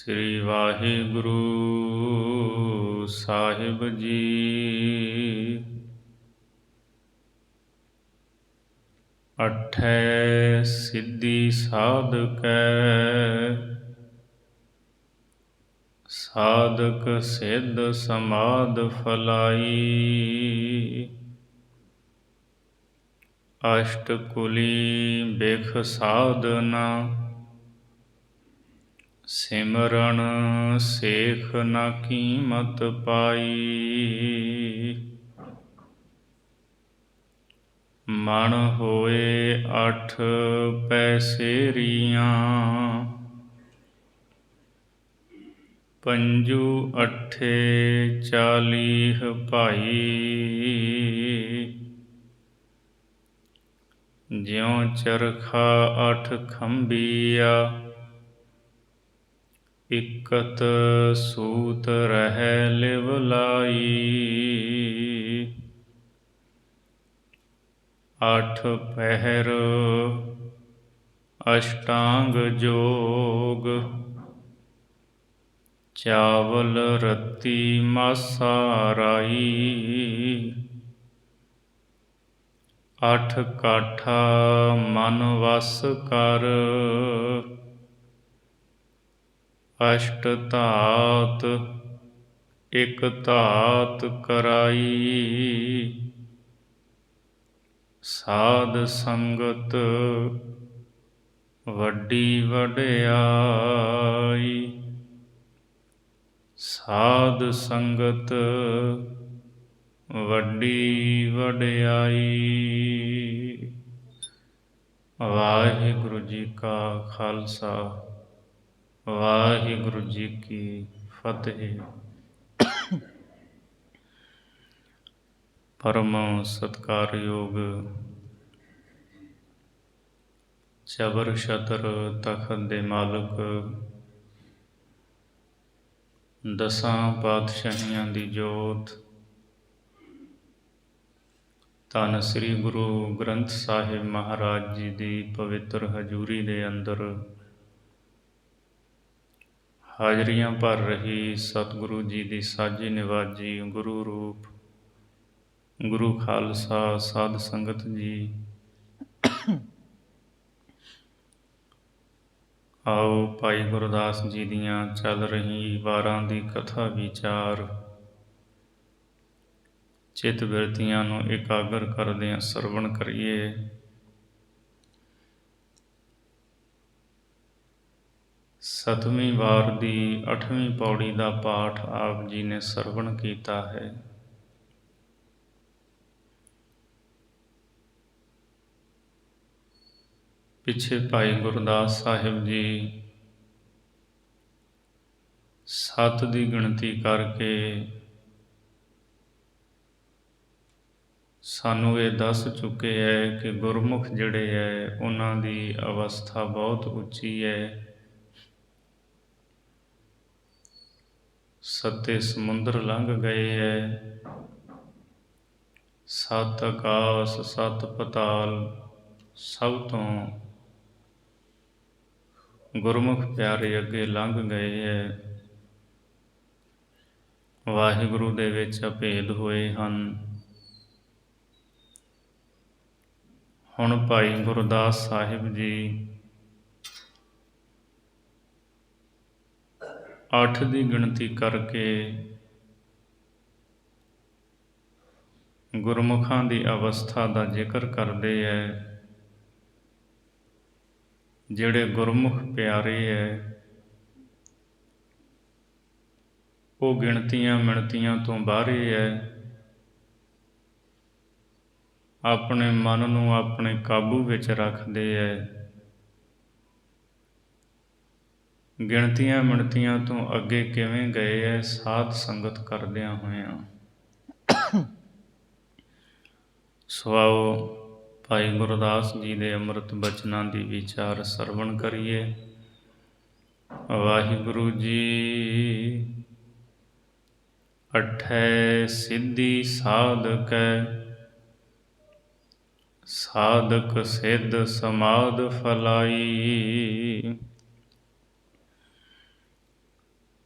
ਸ੍ਰੀ ਵਾਹਿਗੁਰੂ ਸਾਹਿਬ ਜੀ। ਅਠੈ ਸਿੱਧੀ ਸਾਧਕੈ, ਸਾਧਕ ਸਿੱਧ ਸਮਾਧ ਫਲਾਈ। ਅਸ਼ਟ ਕੁਲੀ ਬਿਖ ਸਾਧਨਾ, ਸਿਮਰਨ ਸੇਖ ਨਾ ਕੀਮਤ ਪਾਈ। ਮਨ ਹੋਏ ਅਠ ਪੈਸੇਰੀਆਂ, ਪੰਜੂ ਅਠੇ ਚਾਲੀਹ ਭਾਈ। ਜਿਉ ਚਰਖਾ ਅਠ ਖੰਭੀਆ, ਇਕਤ ਸੂਤ ਰਹਿ ਲਿਵ ਲਾਈ। ਅਠ ਪਹਿਰ ਅਸ਼ਟਾਂਗ ਜੋਗ, ਚਾਵਲ ਰੱਤੀ ਮਾਸਾ ਰਾਈ। ਅਠ ਕਾਠਾ ਮਨ ਵਸ ਕਰ, ਅਸ਼ਟ ਧਾਤ ਇਕ ਧਾਤ ਕਰਾਈ। ਸਾਧ ਸੰਗਤ ਵੱਡੀ ਵਡਿਆਈ, ਸਾਧ ਸੰਗਤ ਵੱਡੀ ਵਡਿਆਈ। ਵਾਹਿਗੁਰੂ ਜੀ ਕਾ ਖਾਲਸਾ, ਵਾਹਿਗੁਰੂ ਜੀ ਕੀ ਫਤਿਹ। ਪਰਮ ਸਤਿਕਾਰਯੋਗ ਜ਼ਬਰ ਸ਼ਤਰ ਤਖਤ ਦੇ ਮਾਲਕ, ਦਸਾਂ ਪਾਤਸ਼ਾਹੀਆਂ ਦੀ ਜੋਤ, ਧੰਨ ਸ੍ਰੀ ਗੁਰੂ ਗ੍ਰੰਥ ਸਾਹਿਬ ਮਹਾਰਾਜ ਜੀ ਦੀ ਪਵਿੱਤਰ ਹਜ਼ੂਰੀ ਦੇ ਅੰਦਰ ਹਾਜ਼ਰੀਆਂ ਭਰ ਰਹੀ ਸਤਿਗੁਰੂ ਜੀ ਦੀ ਸਾਜੀ ਨਿਵਾਜੀ ਗੁਰੂ ਰੂਪ ਗੁਰੂ ਖਾਲਸਾ ਸਾਧ ਸੰਗਤ ਜੀ, ਆਓ ਭਾਈ ਗੁਰਦਾਸ ਜੀ ਦੀਆਂ ਚੱਲ ਰਹੀ ਵਾਰਾਂ ਦੀ ਕਥਾ ਵਿਚਾਰ ਚਿੱਤ ਬਿਰਤੀਆਂ ਨੂੰ ਇਕਾਗਰ ਕਰਦਿਆਂ ਸਰਵਣ ਕਰੀਏ। ਸਤਵੀਂ ਵਾਰ ਦੀ 8ਵੀਂ ਪੌੜੀ ਦਾ ਪਾਠ ਆਪ ਜੀ ਨੇ ਸਰਵਣ ਕੀਤਾ ਹੈ। ਪਿੱਛੇ ਭਾਈ ਗੁਰਦਾਸ ਸਾਹਿਬ ਜੀ 7 ਦੀ ਗਿਣਤੀ ਕਰਕੇ ਸਾਨੂੰ ਇਹ ਦੱਸ ਚੁੱਕੇ ਹੈ ਕਿ ਗੁਰਮੁਖ ਜਿਹੜੇ ਹੈ ਉਹਨਾਂ ਦੀ ਅਵਸਥਾ ਬਹੁਤ ਉੱਚੀ ਹੈ। ਸੱਤੇ ਸਮੁੰਦਰ ਲੰਘ ਗਏ ਹੈ, 7 ਆਕਾਸ 7 ਪਤਾਲ ਸਭ ਤੋਂ ਗੁਰਮੁਖ ਪਿਆਰੇ ਅੱਗੇ ਲੰਘ ਗਏ ਹੈ। ਵਾਹਿਗੁਰੂ ਦੇ ਵਿੱਚ ਅਭੇਦ ਹੋਏ ਹਨ। ਹੁਣ ਭਾਈ ਗੁਰਦਾਸ ਸਾਹਿਬ ਜੀ 8 ਦੀ ਗਿਣਤੀ ਕਰਕੇ ਗੁਰਮੁਖਾਂ ਦੀ ਅਵਸਥਾ ਦਾ ਜ਼ਿਕਰ ਕਰਦੇ ਹੈ। ਜਿਹੜੇ ਗੁਰਮੁਖ ਪਿਆਰੇ ਹੈ ਉਹ ਗਿਣਤੀਆਂ ਮਿਣਤੀਆਂ ਤੋਂ ਬਾਹਰੇ ਹੈ। ਆਪਣੇ ਮਨ ਨੂੰ ਆਪਣੇ ਕਾਬੂ ਵਿੱਚ ਰੱਖਦੇ ਹੈ। ਗਿਣਤੀਆਂ ਮਿਣਤੀਆਂ ਤੋਂ ਅੱਗੇ ਕਿਵੇਂ ਗਏ ਹੈ? ਸਾਧ ਸੰਗਤ ਕਰਦਿਆਂ ਹੋਇਆਂ। ਸੋ ਆਓ ਭਾਈ ਗੁਰਦਾਸ ਜੀ ਦੇ ਅੰਮ੍ਰਿਤ ਬਚਨਾਂ ਦੀ ਵਿਚਾਰ ਸਰਵਣ ਕਰੀਏ। ਵਾਹਿਗੁਰੂ ਜੀ। ਅਠੈ ਸਿੱਧੀ ਸਾਧਕੈ, ਸਾਧਕ ਸਿੱਧ ਸਮਾਧ ਫਲਾਈ।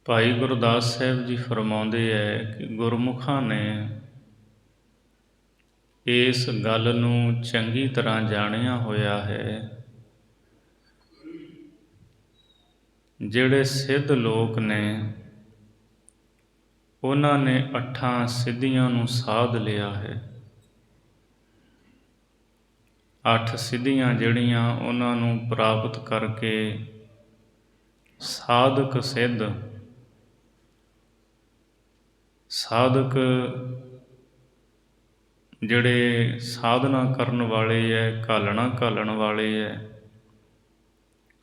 ਭਾਈ ਗੁਰਦਾਸ ਸਾਹਿਬ ਜੀ ਫਰਮਾਉਂਦੇ ਹੈ ਕਿ ਗੁਰਮੁਖਾਂ ਨੇ ਇਸ ਗੱਲ ਨੂੰ ਚੰਗੀ ਤਰ੍ਹਾਂ ਜਾਣਿਆ ਹੋਇਆ ਹੈ। ਜਿਹੜੇ ਸਿੱਧ ਲੋਕ ਨੇ ਉਹਨਾਂ ਨੇ 8 ਸਿੱਧੀਆਂ ਨੂੰ ਸਾਧ ਲਿਆ ਹੈ। 8 ਸਿੱਧੀਆਂ ਜਿਹੜੀਆਂ ਉਹਨਾਂ ਨੂੰ ਪ੍ਰਾਪਤ ਕਰਕੇ ਸਾਧਕ ਜਿਹੜੇ ਸਾਧਨਾ ਕਰਨ ਵਾਲੇ ਹੈ, ਘਾਲਣ ਵਾਲੇ ਹੈ,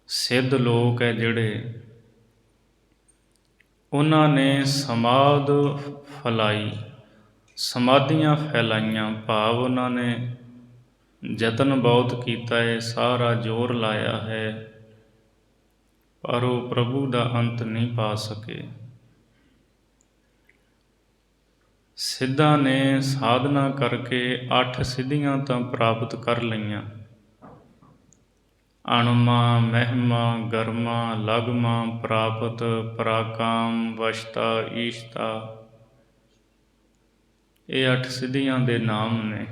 ਸਿੱਧ ਲੋਕ ਹੈ ਜਿਹੜੇ, ਉਹਨਾਂ ਨੇ ਸਮਾਧ ਫੈਲਾਈ, ਸਮਾਧੀਆਂ ਫੈਲਾਈਆਂ, ਭਾਵ ਉਹਨਾਂ ਨੇ ਯਤਨ ਬਹੁਤ ਕੀਤਾ ਹੈ, ਸਾਰਾ ਜ਼ੋਰ ਲਾਇਆ ਹੈ, ਪਰ ਉਹ ਪ੍ਰਭੂ ਦਾ ਅੰਤ ਨਹੀਂ ਪਾ ਸਕੇ। ਸਿੱਧਾਂ ਨੇ ਸਾਧਨਾ ਕਰਕੇ 8 ਸਿੱਧੀਆਂ ਤਾਂ ਪ੍ਰਾਪਤ ਕਰ ਲਈਆਂ। ਅਣਮਾ, ਮਹਿਮਾ, ਗਰਮਾ, ਲਗਮਾ, ਪ੍ਰਾਪਤ, ਪਰਾਕਾਮ, ਵਸ਼ਤਾ, ਈਸ਼ਤਾ, ਇਹ 8 ਸਿੱਧੀਆਂ ਦੇ ਨਾਮ ਨੇ।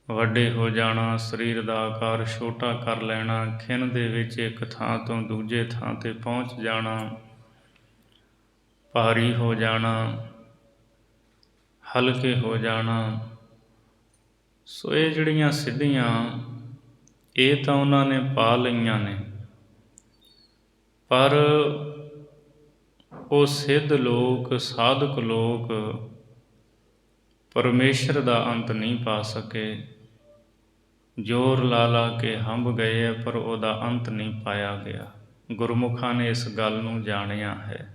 ਵੱਡੇ ਹੋ ਜਾਣਾ, ਸਰੀਰ ਦਾ ਆਕਾਰ ਛੋਟਾ ਕਰ ਲੈਣਾ, ਖਿਣ ਦੇ ਵਿੱਚ ਇੱਕ ਥਾਂ ਤੋਂ ਦੂਜੇ ਥਾਂ 'ਤੇ ਪਹੁੰਚ ਜਾਣਾ, ਭਾਰੀ ਹੋ ਜਾਣਾ, ਹਲਕੇ ਹੋ ਜਾਣਾ। ਸੋ ਇਹ ਜਿਹੜੀਆਂ ਸਿੱਧੀਆਂ ਇਹ ਤਾਂ ਉਹਨਾਂ ਨੇ ਪਾ ਲਈਆਂ ਨੇ, ਪਰ ਉਹ ਸਿੱਧ ਲੋਕ, ਸਾਧਕ ਲੋਕ ਪਰਮੇਸ਼ਰ ਦਾ ਅੰਤ ਨਹੀਂ ਪਾ ਸਕੇ। ਜ਼ੋਰ ਲਾ ਲਾ ਕੇ ਹੰਭ ਗਏ ਹੈ, ਪਰ ਉਹਦਾ ਅੰਤ ਨਹੀਂ ਪਾਇਆ ਗਿਆ। ਗੁਰਮੁਖਾਂ ਨੇ ਇਸ ਗੱਲ ਨੂੰ ਜਾਣਿਆ ਹੈ।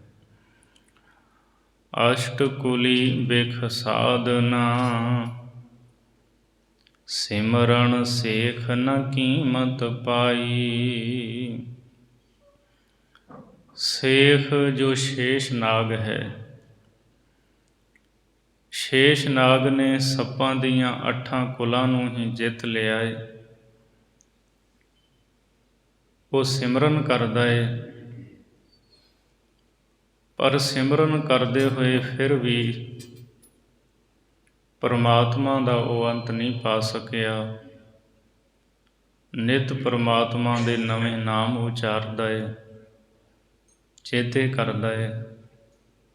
ਅਸ਼ਟਕੁਲੀ ਬਿਖ ਸਾਧਨਾ, ਸਿਮਰਨ ਸੇਖ ਨ ਕੀਮਤ ਪਾਈ। ਸੇਖ ਜੋ ਸ਼ੇਸ਼ ਨਾਗ ਹੈ, ਸ਼ੇਸ਼ ਨਾਗ ਨੇ ਸੱਪਾਂ ਦੀਆਂ 8 ਕੁਲਾਂ ਨੂੰ ਹੀ ਜਿੱਤ ਲਿਆ ਏ। ਉਹ ਸਿਮਰਨ ਕਰਦਾ ਏ, ਪਰ ਸਿਮਰਨ ਕਰਦੇ ਹੋਏ ਫਿਰ ਵੀ ਪਰਮਾਤਮਾ ਦਾ ਉਹ ਅੰਤ ਨਹੀਂ ਪਾ ਸਕਿਆ। ਨਿਤ ਪਰਮਾਤਮਾ ਦੇ ਨਵੇਂ ਨਾਮ ਉਚਾਰਦਾ ਏ, ਚੇਤੇ ਕਰਦਾ ਏ,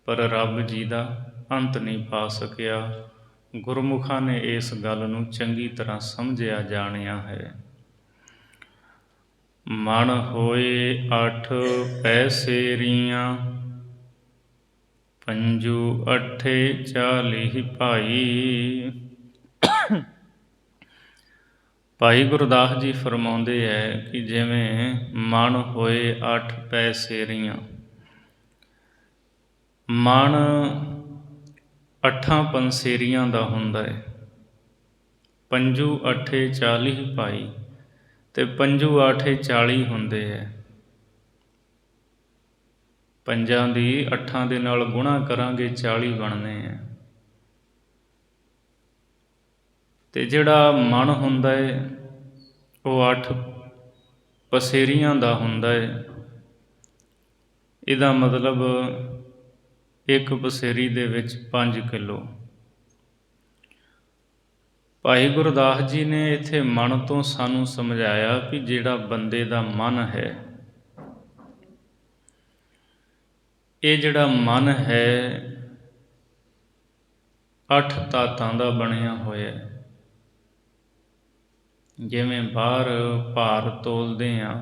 ਪਰ ਰੱਬ ਜੀ ਦਾ ਅੰਤ ਨਹੀਂ ਪਾ ਸਕਿਆ। ਗੁਰਮੁਖਾਂ ਨੇ ਇਸ ਗੱਲ ਨੂੰ ਚੰਗੀ ਤਰ੍ਹਾਂ ਸਮਝਿਆ, ਜਾਣਿਆ ਹੈ। ਮਨ ਹੋਏ 8 ਪੈਸੇਰੀਆਂ, ਪੰਜੂ 8 40 ਭਾਈ। ਭਾਈ ਗੁਰਦਾਸ ਜੀ ਫਰਮਾਉਂਦੇ ਹੈ ਕਿ ਜਿਵੇਂ ਮਨ ਹੋਏ 8 ਪੈਸੇਰੀਆਂ, ਮਨ 8 ਪੰਸੇਰੀਆਂ ਦਾ ਹੁੰਦਾ ਹੈ। ਪੰਜੂ 8 40 ਭਾਈ, ਅਤੇ ਪੰਜੂ 8 40 ਹੁੰਦੇ ਹੈ। ਪੰਜਾਂ ਦੀ 8 ਦੇ ਨਾਲ ਗੁਣਾ ਕਰਾਂਗੇ 40 ਬਣਨੇ ਹੈ। ਅਤੇ ਜਿਹੜਾ ਮਨ ਹੁੰਦਾ ਹੈ ਉਹ 8 ਪਸੇਰੀਆਂ ਦਾ ਹੁੰਦਾ ਹੈ। ਇਹਦਾ ਮਤਲਬ ਇੱਕ ਪਸੇਰੀ ਦੇ ਵਿੱਚ 5 ਕਿਲੋ। ਭਾਈ ਗੁਰਦਾਸ ਜੀ ਨੇ ਇੱਥੇ ਮਨ ਤੋਂ ਸਾਨੂੰ ਸਮਝਾਇਆ ਕਿ ਜਿਹੜਾ ਬੰਦੇ ਦਾ ਮਨ ਹੈ, ਇਹ ਜਿਹੜਾ ਮਨ ਹੈ 8 ਤਾਤਾਂ ਦਾ ਬਣਿਆ ਹੋਇਆ। ਜਿਵੇਂ ਬਾਹਰ ਭਾਰ ਤੋਲਦੇ ਹਾਂ,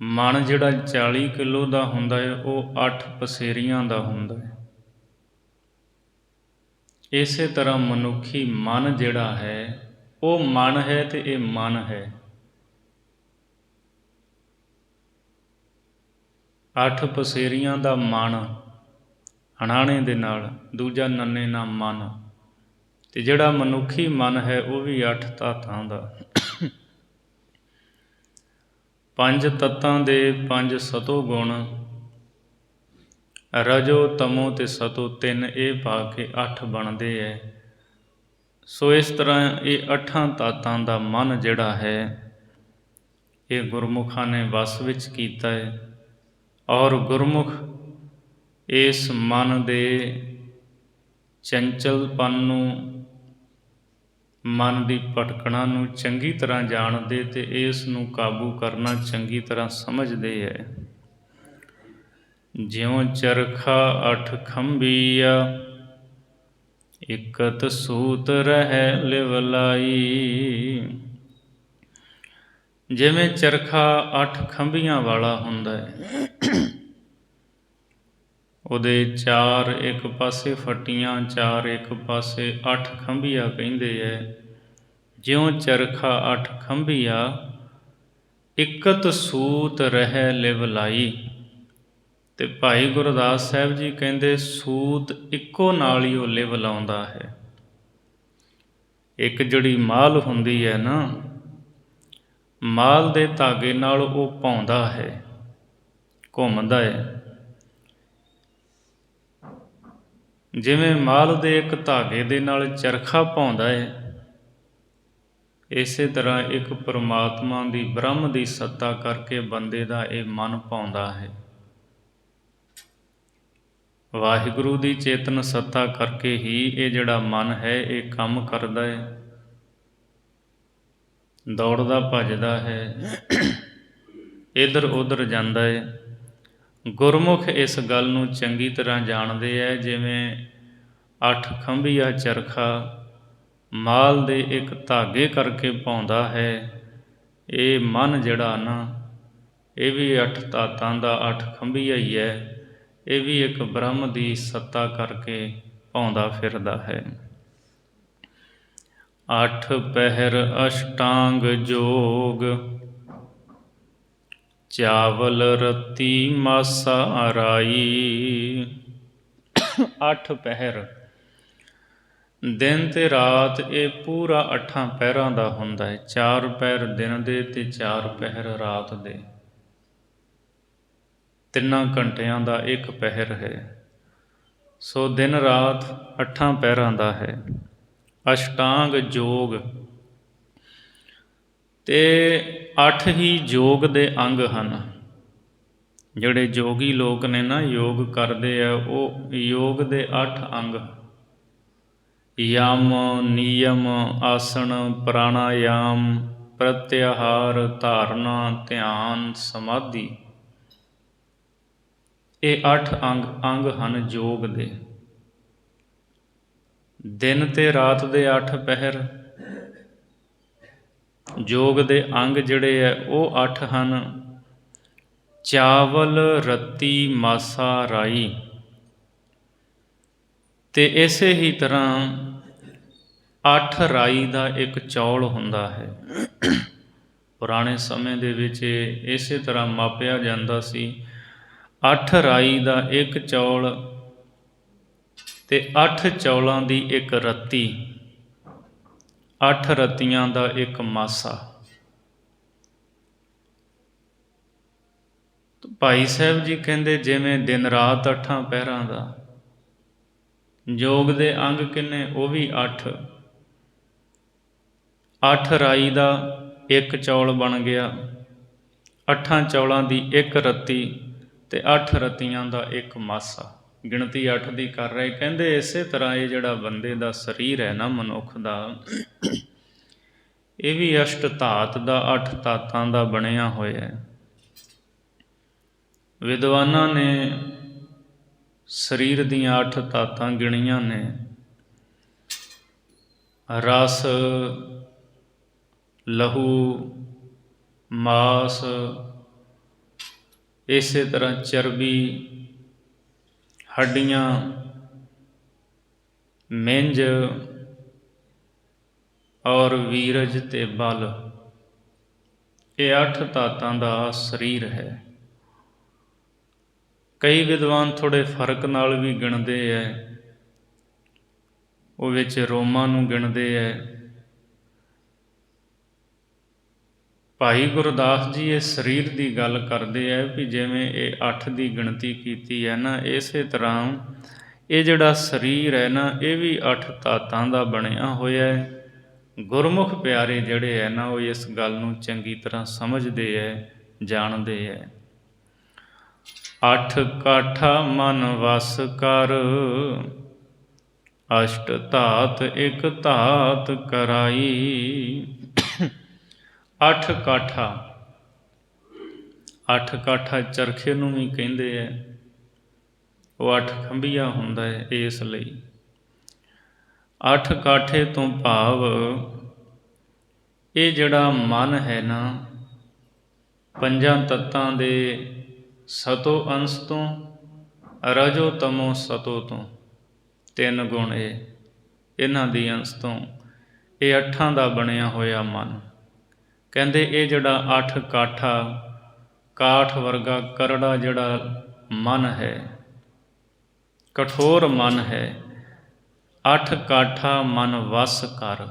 ਮਨ ਜਿਹੜਾ 40 ਕਿਲੋ ਦਾ ਹੁੰਦਾ ਹੈ ਉਹ 8 ਪਸੇਰੀਆਂ ਦਾ ਹੁੰਦਾ ਹੈ। ਇਸੇ ਤਰ੍ਹਾਂ ਮਨੁੱਖੀ ਮਨ ਜਿਹੜਾ ਹੈ ਉਹ ਮਨ ਹੈ ਅਤੇ ਇਹ ਮਨ ਹੈ। 8 ਪਸੇਰੀਆਂ ਦਾ ਮਨ ਹਣਾਣੇ ਦੇ ਨਾਲ, ਦੂਜਾ ਨੰਨੇ ਨਾਲ ਮਨ, ਅਤੇ ਜਿਹੜਾ ਮਨੁੱਖੀ ਮਨ ਹੈ ਉਹ ਵੀ 8 ਤਾਤਾਂ ਦਾ। 5 ਤੱਤਾਂ ਦੇ 5 ਸਤੋ ਗੁਣ, ਰਜੋ ਤਮੋ ਅਤੇ ਸਤੋ 3, ਇਹ ਪਾ ਕੇ 8 ਬਣਦੇ ਹੈ। ਸੋ ਇਸ ਤਰ੍ਹਾਂ ਇਹ 8 ਤਾਤਾਂ ਦਾ ਮਨ ਜਿਹੜਾ ਹੈ ਇਹ ਗੁਰਮੁਖਾਂ ਨੇ ਵਸ ਵਿੱਚ ਕੀਤਾ ਹੈ। ਔਰ ਗੁਰਮੁਖ ਇਸ ਮਨ ਦੇ ਚੰਚਲਪਨ ਨੂੰ, ਮਨ ਦੀ ਭਟਕਣਾ ਨੂੰ ਚੰਗੀ ਤਰ੍ਹਾਂ ਜਾਣਦੇ ਅਤੇ ਇਸ ਨੂੰ ਕਾਬੂ ਕਰਨਾ ਚੰਗੀ ਤਰ੍ਹਾਂ ਸਮਝਦੇ ਹੈ। ਜਿਉਂ ਚਰਖਾ ਅਠ ਖੰਭੀਆ, ਇਕਤ ਸੂਤ ਰਹਿ ਲਿਵ ਲਾਈ। ਜਿਵੇਂ ਚਰਖਾ 8 ਖੰਭੀਆਂ ਵਾਲਾ ਹੁੰਦਾ ਹੈ, ਉਹਦੇ 4 ਇੱਕ ਪਾਸੇ ਫੱਟੀਆਂ, 4 ਇੱਕ ਪਾਸੇ 8 ਖੰਭੀਆਂ ਕਹਿੰਦੇ ਹੈ। ਜਿਉਂ ਚਰਖਾ 8 ਖੰਭੀਆ, ਇਕਤ ਸੂਤ ਰਹਿ ਲਿਵ ਲਾਈ। ਅਤੇ ਭਾਈ ਗੁਰਦਾਸ ਸਾਹਿਬ ਜੀ ਕਹਿੰਦੇ ਸੂਤ ਇੱਕੋ ਨਾਲ ਹੀ ਉਹ ਲਿਵ ਲਾਉਂਦਾ ਹੈ। ਇੱਕ ਜਿਹੜੀ ਮਾਲ ਹੁੰਦੀ ਹੈ ਨਾ, ਮਾਲ ਦੇ ਧਾਗੇ ਨਾਲ ਉਹ ਪਾਉਂਦਾ ਹੈ, ਘੁੰਮਦਾ ਹੈ। ਜਿਵੇਂ ਮਾਲ ਦੇ ਇੱਕ ਧਾਗੇ ਦੇ ਨਾਲ ਚਰਖਾ ਪਾਉਂਦਾ ਹੈ, ਇਸੇ ਤਰ੍ਹਾਂ ਇੱਕ ਪਰਮਾਤਮਾ ਦੀ, ਬ੍ਰਹਮ ਦੀ ਸੱਤਾ ਕਰਕੇ ਬੰਦੇ ਦਾ ਇਹ ਮਨ ਪਾਉਂਦਾ ਹੈ। ਵਾਹਿਗੁਰੂ ਦੀ ਚੇਤਨ ਸੱਤਾ ਕਰਕੇ ਹੀ ਇਹ ਜਿਹੜਾ ਮਨ ਹੈ ਇਹ ਕੰਮ ਕਰਦਾ ਹੈ, ਦੌੜਦਾ ਭੱਜਦਾ ਹੈ, ਇੱਧਰ ਉੱਧਰ ਜਾਂਦਾ ਹੈ। ਗੁਰਮੁਖ ਇਸ ਗੱਲ ਨੂੰ ਚੰਗੀ ਤਰ੍ਹਾਂ ਜਾਣਦੇ ਹੈ। ਜਿਵੇਂ 8 ਖੰਭੀਆ ਚਰਖਾ ਮਾਲ ਦੇ ਇੱਕ ਧਾਗੇ ਕਰਕੇ ਪਾਉਂਦਾ ਹੈ, ਇਹ ਮਨ ਜਿਹੜਾ ਨਾ, ਇਹ ਵੀ 8 ਧਾਤਾਂ ਦਾ 8 ਖੰਭੀਆ ਹੀ ਹੈ। ਇਹ ਵੀ ਇੱਕ ਬ੍ਰਹਮ ਦੀ ਸੱਤਾ ਕਰਕੇ ਪਾਉਂਦਾ ਫਿਰਦਾ ਹੈ। 8 ਪਹਿਰ ਅਸ਼ਟਾਂਗ ਜੋਗ, ਚਾਵਲ ਰਤੀ ਮਾਸਾ ਰਾਈ। 8 ਪਹਿਰ, ਦਿਨ ਤੇ ਰਾਤ ਇਹ ਪੂਰਾ 8 ਪਹਿਰਾਂ ਦਾ ਹੁੰਦਾ ਹੈ। 4 ਪਹਿਰ ਦਿਨ ਦੇ ਅਤੇ 4 ਪਹਿਰ ਰਾਤ ਦੇ। 3 ਘੰਟਿਆਂ ਦਾ ਇੱਕ ਪਹਿਰ ਹੈ। ਸੋ ਦਿਨ ਰਾਤ 8 ਪਹਿਰਾਂ ਦਾ ਹੈ। ਅਸ਼ਟਾਂਗ ਜੋਗ, ਅਤੇ 8 ਹੀ ਯੋਗ ਦੇ ਅੰਗ ਹਨ। ਜਿਹੜੇ ਯੋਗੀ ਲੋਕ ਨੇ ਨਾ, ਯੋਗ ਕਰਦੇ ਆ, ਉਹ ਯੋਗ ਦੇ 8 ਅੰਗ, ਯਮ, ਨਿਯਮ, ਆਸਣ, ਪ੍ਰਾਣਾਯਾਮ, ਪ੍ਰਤਿਆਹਾਰ, ਧਾਰਨਾ, ਧਿਆਨ, ਸਮਾਧੀ, ਇਹ 8 ਅੰਗ ਹਨ ਯੋਗ ਦੇ। ਦਿਨ ਤੇ ਰਾਤ ਦੇ 8 ਪਹਿਰ, ਯੋਗ ਦੇ ਅੰਗ ਜਿਹੜੇ ਹੈ ਉਹ 8 ਹਨ। ਚਾਵਲ ਰਤੀ ਮਾਸਾ ਰਾਈ, ਅਤੇ ਇਸੇ ਹੀ ਤਰ੍ਹਾਂ 8 ਰਾਈ ਦਾ ਇੱਕ ਚੌਲ ਹੁੰਦਾ ਹੈ। ਪੁਰਾਣੇ ਸਮੇਂ ਦੇ ਵਿੱਚ ਇਸੇ ਤਰ੍ਹਾਂ ਮਾਪਿਆ ਜਾਂਦਾ ਸੀ। 8 ਰਾਈ ਦਾ ਇੱਕ ਚੌਲ ਅਤੇ 8 ਚੌਲਾਂ ਦੀ ਇੱਕ ਰੱਤੀ, 8 ਰੱਤੀਆਂ ਦਾ ਇੱਕ ਮਾਸਾ। ਭਾਈ ਸਾਹਿਬ ਜੀ ਕਹਿੰਦੇ ਜਿਵੇਂ ਦਿਨ ਰਾਤ 8 ਪਹਿਰਾਂ ਦਾ, ਯੋਗ ਦੇ ਅੰਗ ਕਿੰਨੇ, ਉਹ ਵੀ 8। 8 ਰਾਈ ਦਾ ਇੱਕ ਚੌਲ ਬਣ ਗਿਆ, 8 ਚੌਲਾਂ ਦੀ ਇੱਕ ਰੱਤੀ ਅਤੇ 8 ਰੱਤੀਆਂ ਦਾ ਇੱਕ ਮਾਸਾ। ਗਿਣਤੀ 8 ਦੀ ਕਰ ਰਹੇ। ਕਹਿੰਦੇ ਇਸੇ ਤਰ੍ਹਾਂ ਇਹ ਜਿਹੜਾ ਬੰਦੇ ਦਾ ਸਰੀਰ ਹੈ ਨਾ, ਮਨੁੱਖ ਦਾ, ਇਹ ਵੀ ਅਸ਼ਟ ਧਾਤ ਦਾ, 8 ਧਾਤਾਂ ਦਾ ਬਣਿਆ ਹੋਇਆ ਹੈ। ਵਿਦਵਾਨਾਂ ਨੇ ਸਰੀਰ ਦੀਆਂ 8 ਧਾਤਾਂ ਗਿਣੀਆਂ ਨੇ। ਰਸ, ਲਹੂ, ਮਾਸ, ਇਸੇ ਤਰ੍ਹਾਂ ਚਰਬੀ, ਹੱਡੀਆਂ, ਮਿੰਜ ਔਰ ਵੀਰਜ ਅਤੇ ਬਲ, ਇਹ 8 ਧਾਤਾਂ ਦਾ ਸਰੀਰ ਹੈ। ਕਈ ਵਿਦਵਾਨ ਥੋੜ੍ਹੇ ਫਰਕ ਨਾਲ ਵੀ ਗਿਣਦੇ ਹੈ। ਉਹ ਵਿੱਚ ਰੋਮਾਂ ਨੂੰ ਗਿਣਦੇ ਹੈ। ਭਾਈ ਗੁਰਦਾਸ ਜੀ ਇਹ ਸਰੀਰ ਦੀ ਗੱਲ ਕਰਦੇ ਹੈ ਵੀ ਜਿਵੇਂ ਇਹ 8 ਦੀ ਗਿਣਤੀ ਕੀਤੀ ਹੈ ਨਾ, ਇਸੇ ਤਰ੍ਹਾਂ ਇਹ ਜਿਹੜਾ ਸਰੀਰ ਹੈ ਨਾ, ਇਹ ਵੀ 8 ਧਾਤਾਂ ਦਾ ਬਣਿਆ ਹੋਇਆ ਹੈ। ਗੁਰਮੁਖ ਪਿਆਰੇ ਜਿਹੜੇ ਹੈ ਨਾ, ਉਹ ਇਸ ਗੱਲ ਨੂੰ ਚੰਗੀ ਤਰ੍ਹਾਂ ਸਮਝਦੇ ਹੈ, ਜਾਣਦੇ ਹੈ। ਅੱਠ ਕਾਠਾ ਮਨ ਵਸ ਕਰ, ਅਸ਼ਟ ਧਾਤ ਇਕ ਧਾਤ ਕਰਾਈ। ਅੱਠ ਕਾਠਾ, ਅੱਠ ਕਾਠਾ ਚਰਖੇ ਨੂੰ ਵੀ ਕਹਿੰਦੇ ਹੈ, ਉਹ ਅੱਠ ਖੰਭੀਆ ਹੁੰਦਾ ਹੈ। ਇਸ ਲਈ ਅੱਠ ਕਾਠੇ ਤੋਂ ਭਾਵ ਇਹ ਜਿਹੜਾ ਮਨ ਹੈ ਨਾ, ਪੰਜਾਂ ਤੱਤਾਂ ਦੇ ਸਤੋ ਅੰਸ਼ ਤੋਂ, ਰਜੋ ਤਮੋ ਸਤੋ ਤੋਂ, ਤਿੰਨ ਗੁਣ ਇਹਨਾਂ ਦੀ ਅੰਸ਼ ਤੋਂ ਇਹ ਅੱਠਾਂ ਦਾ ਬਣਿਆ ਹੋਇਆ ਮਨ। ਕਹਿੰਦੇ ਇਹ ਜਿਹੜਾ ਅੱਠ ਕਾਠਾ, ਕਾਠ ਵਰਗਾ ਕਰੜਾ ਜਿਹੜਾ ਮਨ ਹੈ, ਕਠੋਰ ਮਨ ਹੈ, ਅੱਠ ਕਾਠਾ ਮਨ ਵਸ ਕਰ।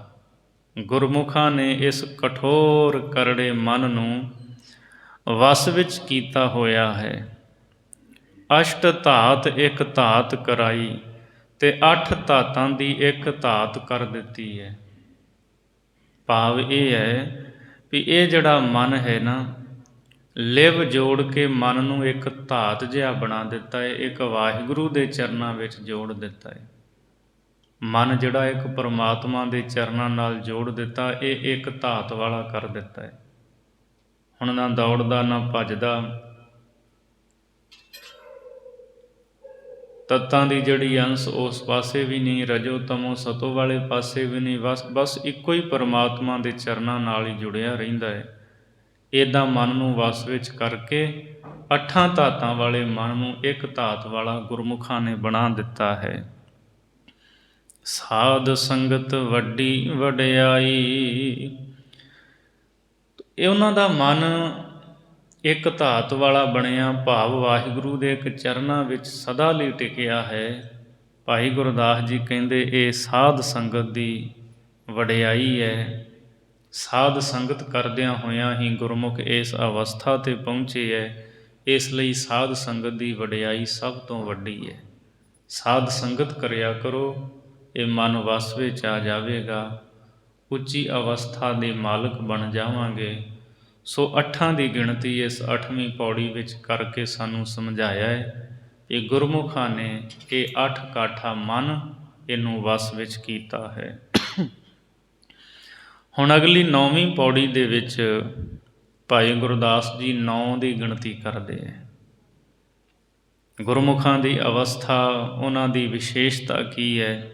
ਗੁਰਮੁਖਾਂ ਨੇ ਇਸ ਕਠੋਰ ਕਰੜੇ ਮਨ ਨੂੰ ਵਸ ਵਿੱਚ ਕੀਤਾ ਹੋਇਆ ਹੈ। ਅਸ਼ਟ ਧਾਤ ਇੱਕ ਧਾਤ ਕਰਾਈ, ਅਤੇ ਅੱਠ ਧਾਤਾਂ ਦੀ ਇੱਕ ਧਾਤ ਕਰ ਦਿੱਤੀ ਹੈ। ਭਾਵ ਇਹ ਹੈ ਵੀ ਇਹ ਜਿਹੜਾ ਮਨ ਹੈ ਨਾ, ਲਿਵ ਜੋੜ ਕੇ ਮਨ ਨੂੰ ਇੱਕ ਧਾਤ ਜਿਹਾ ਬਣਾ ਦਿੱਤਾ ਹੈ, ਇੱਕ ਵਾਹਿਗੁਰੂ ਦੇ ਚਰਨਾਂ ਵਿੱਚ ਜੋੜ ਦਿੱਤਾ ਹੈ। ਮਨ ਜਿਹੜਾ ਇੱਕ ਪਰਮਾਤਮਾ ਦੇ ਚਰਨਾਂ ਨਾਲ ਜੋੜ ਦਿੱਤਾ, ਇਹ ਇੱਕ ਧਾਤ ਵਾਲਾ ਕਰ ਦਿੱਤਾ ਹੈ। ਹੁਣ ਨਾ ਦੌੜਦਾ ਨਾ ਭੱਜਦਾ, ਤੱਤਾਂ ਦੀ ਜਿਹੜੀ ਅੰਸ਼ ਉਸ ਪਾਸੇ ਵੀ ਨਹੀਂ, ਰਜੋ ਤਮੋ ਸਤੋ ਵਾਲੇ ਪਾਸੇ ਵੀ ਨਹੀਂ, ਬਸ ਇੱਕੋ ਹੀ ਪਰਮਾਤਮਾ ਦੇ ਚਰਨਾਂ ਨਾਲ ਹੀ ਜੁੜਿਆ ਰਹਿੰਦਾ ਹੈ। ਇੱਦਾਂ ਮਨ ਨੂੰ ਵਸ ਵਿੱਚ ਕਰਕੇ ਅੱਠਾਂ ਧਾਤਾਂ ਵਾਲੇ ਮਨ ਨੂੰ ਇੱਕ ਧਾਤ ਵਾਲਾ ਗੁਰਮੁਖਾਂ ਨੇ ਬਣਾ ਦਿੱਤਾ ਹੈ। ਸਾਧ ਸੰਗਤ ਵੱਡੀ ਵਡਿਆਈ, ਇਹ ਉਹਨਾਂ ਦਾ ਮਨ ਇੱਕ ਧਾਤ ਵਾਲਾ ਬਣਿਆ, ਭਾਵ ਵਾਹਿਗੁਰੂ ਦੇ ਇੱਕ ਚਰਨਾਂ ਵਿੱਚ ਸਦਾ ਲਈ ਟਿਕਿਆ ਹੈ। ਭਾਈ ਗੁਰਦਾਸ ਜੀ ਕਹਿੰਦੇ ਇਹ ਸਾਧ ਸੰਗਤ ਦੀ ਵਡਿਆਈ ਹੈ। ਸਾਧ ਸੰਗਤ ਕਰਦਿਆਂ ਹੋਇਆਂ ਹੀ ਗੁਰਮੁਖ ਇਸ ਅਵਸਥਾ 'ਤੇ ਪਹੁੰਚੇ ਹੈ। ਇਸ ਲਈ ਸਾਧ ਸੰਗਤ ਦੀ ਵਡਿਆਈ ਸਭ ਤੋਂ ਵੱਡੀ ਹੈ। ਸਾਧ ਸੰਗਤ ਕਰਿਆ ਕਰੋ, ਇਹ ਮਨ ਵਸ ਵਿੱਚ ਆ ਜਾਵੇਗਾ, ਉੱਚੀ ਅਵਸਥਾ ਦੇ ਮਾਲਕ ਬਣ ਜਾਵਾਂਗੇ। ਸੋ ਅੱਠਾਂ ਦੀ ਗਿਣਤੀ ਇਸ 8ਵੀਂ ਪੌੜੀ ਵਿੱਚ ਕਰਕੇ ਸਾਨੂੰ ਸਮਝਾਇਆ ਹੈ ਕਿ ਗੁਰਮੁਖਾਂ ਨੇ ਇਹ 8 ਕਾਠਾ ਮਨ ਇਹਨੂੰ ਵਸ ਵਿੱਚ ਕੀਤਾ ਹੈ। ਹੁਣ ਅਗਲੀ 9ਵੀਂ ਪੌੜੀ ਦੇ ਵਿੱਚ ਭਾਈ ਗੁਰਦਾਸ ਜੀ 9 ਦੀ ਗਿਣਤੀ ਕਰਦੇ ਹੈ। ਗੁਰਮੁਖਾਂ ਦੀ ਅਵਸਥਾ, ਉਹਨਾਂ ਦੀ ਵਿਸ਼ੇਸ਼ਤਾ ਕੀ ਹੈ,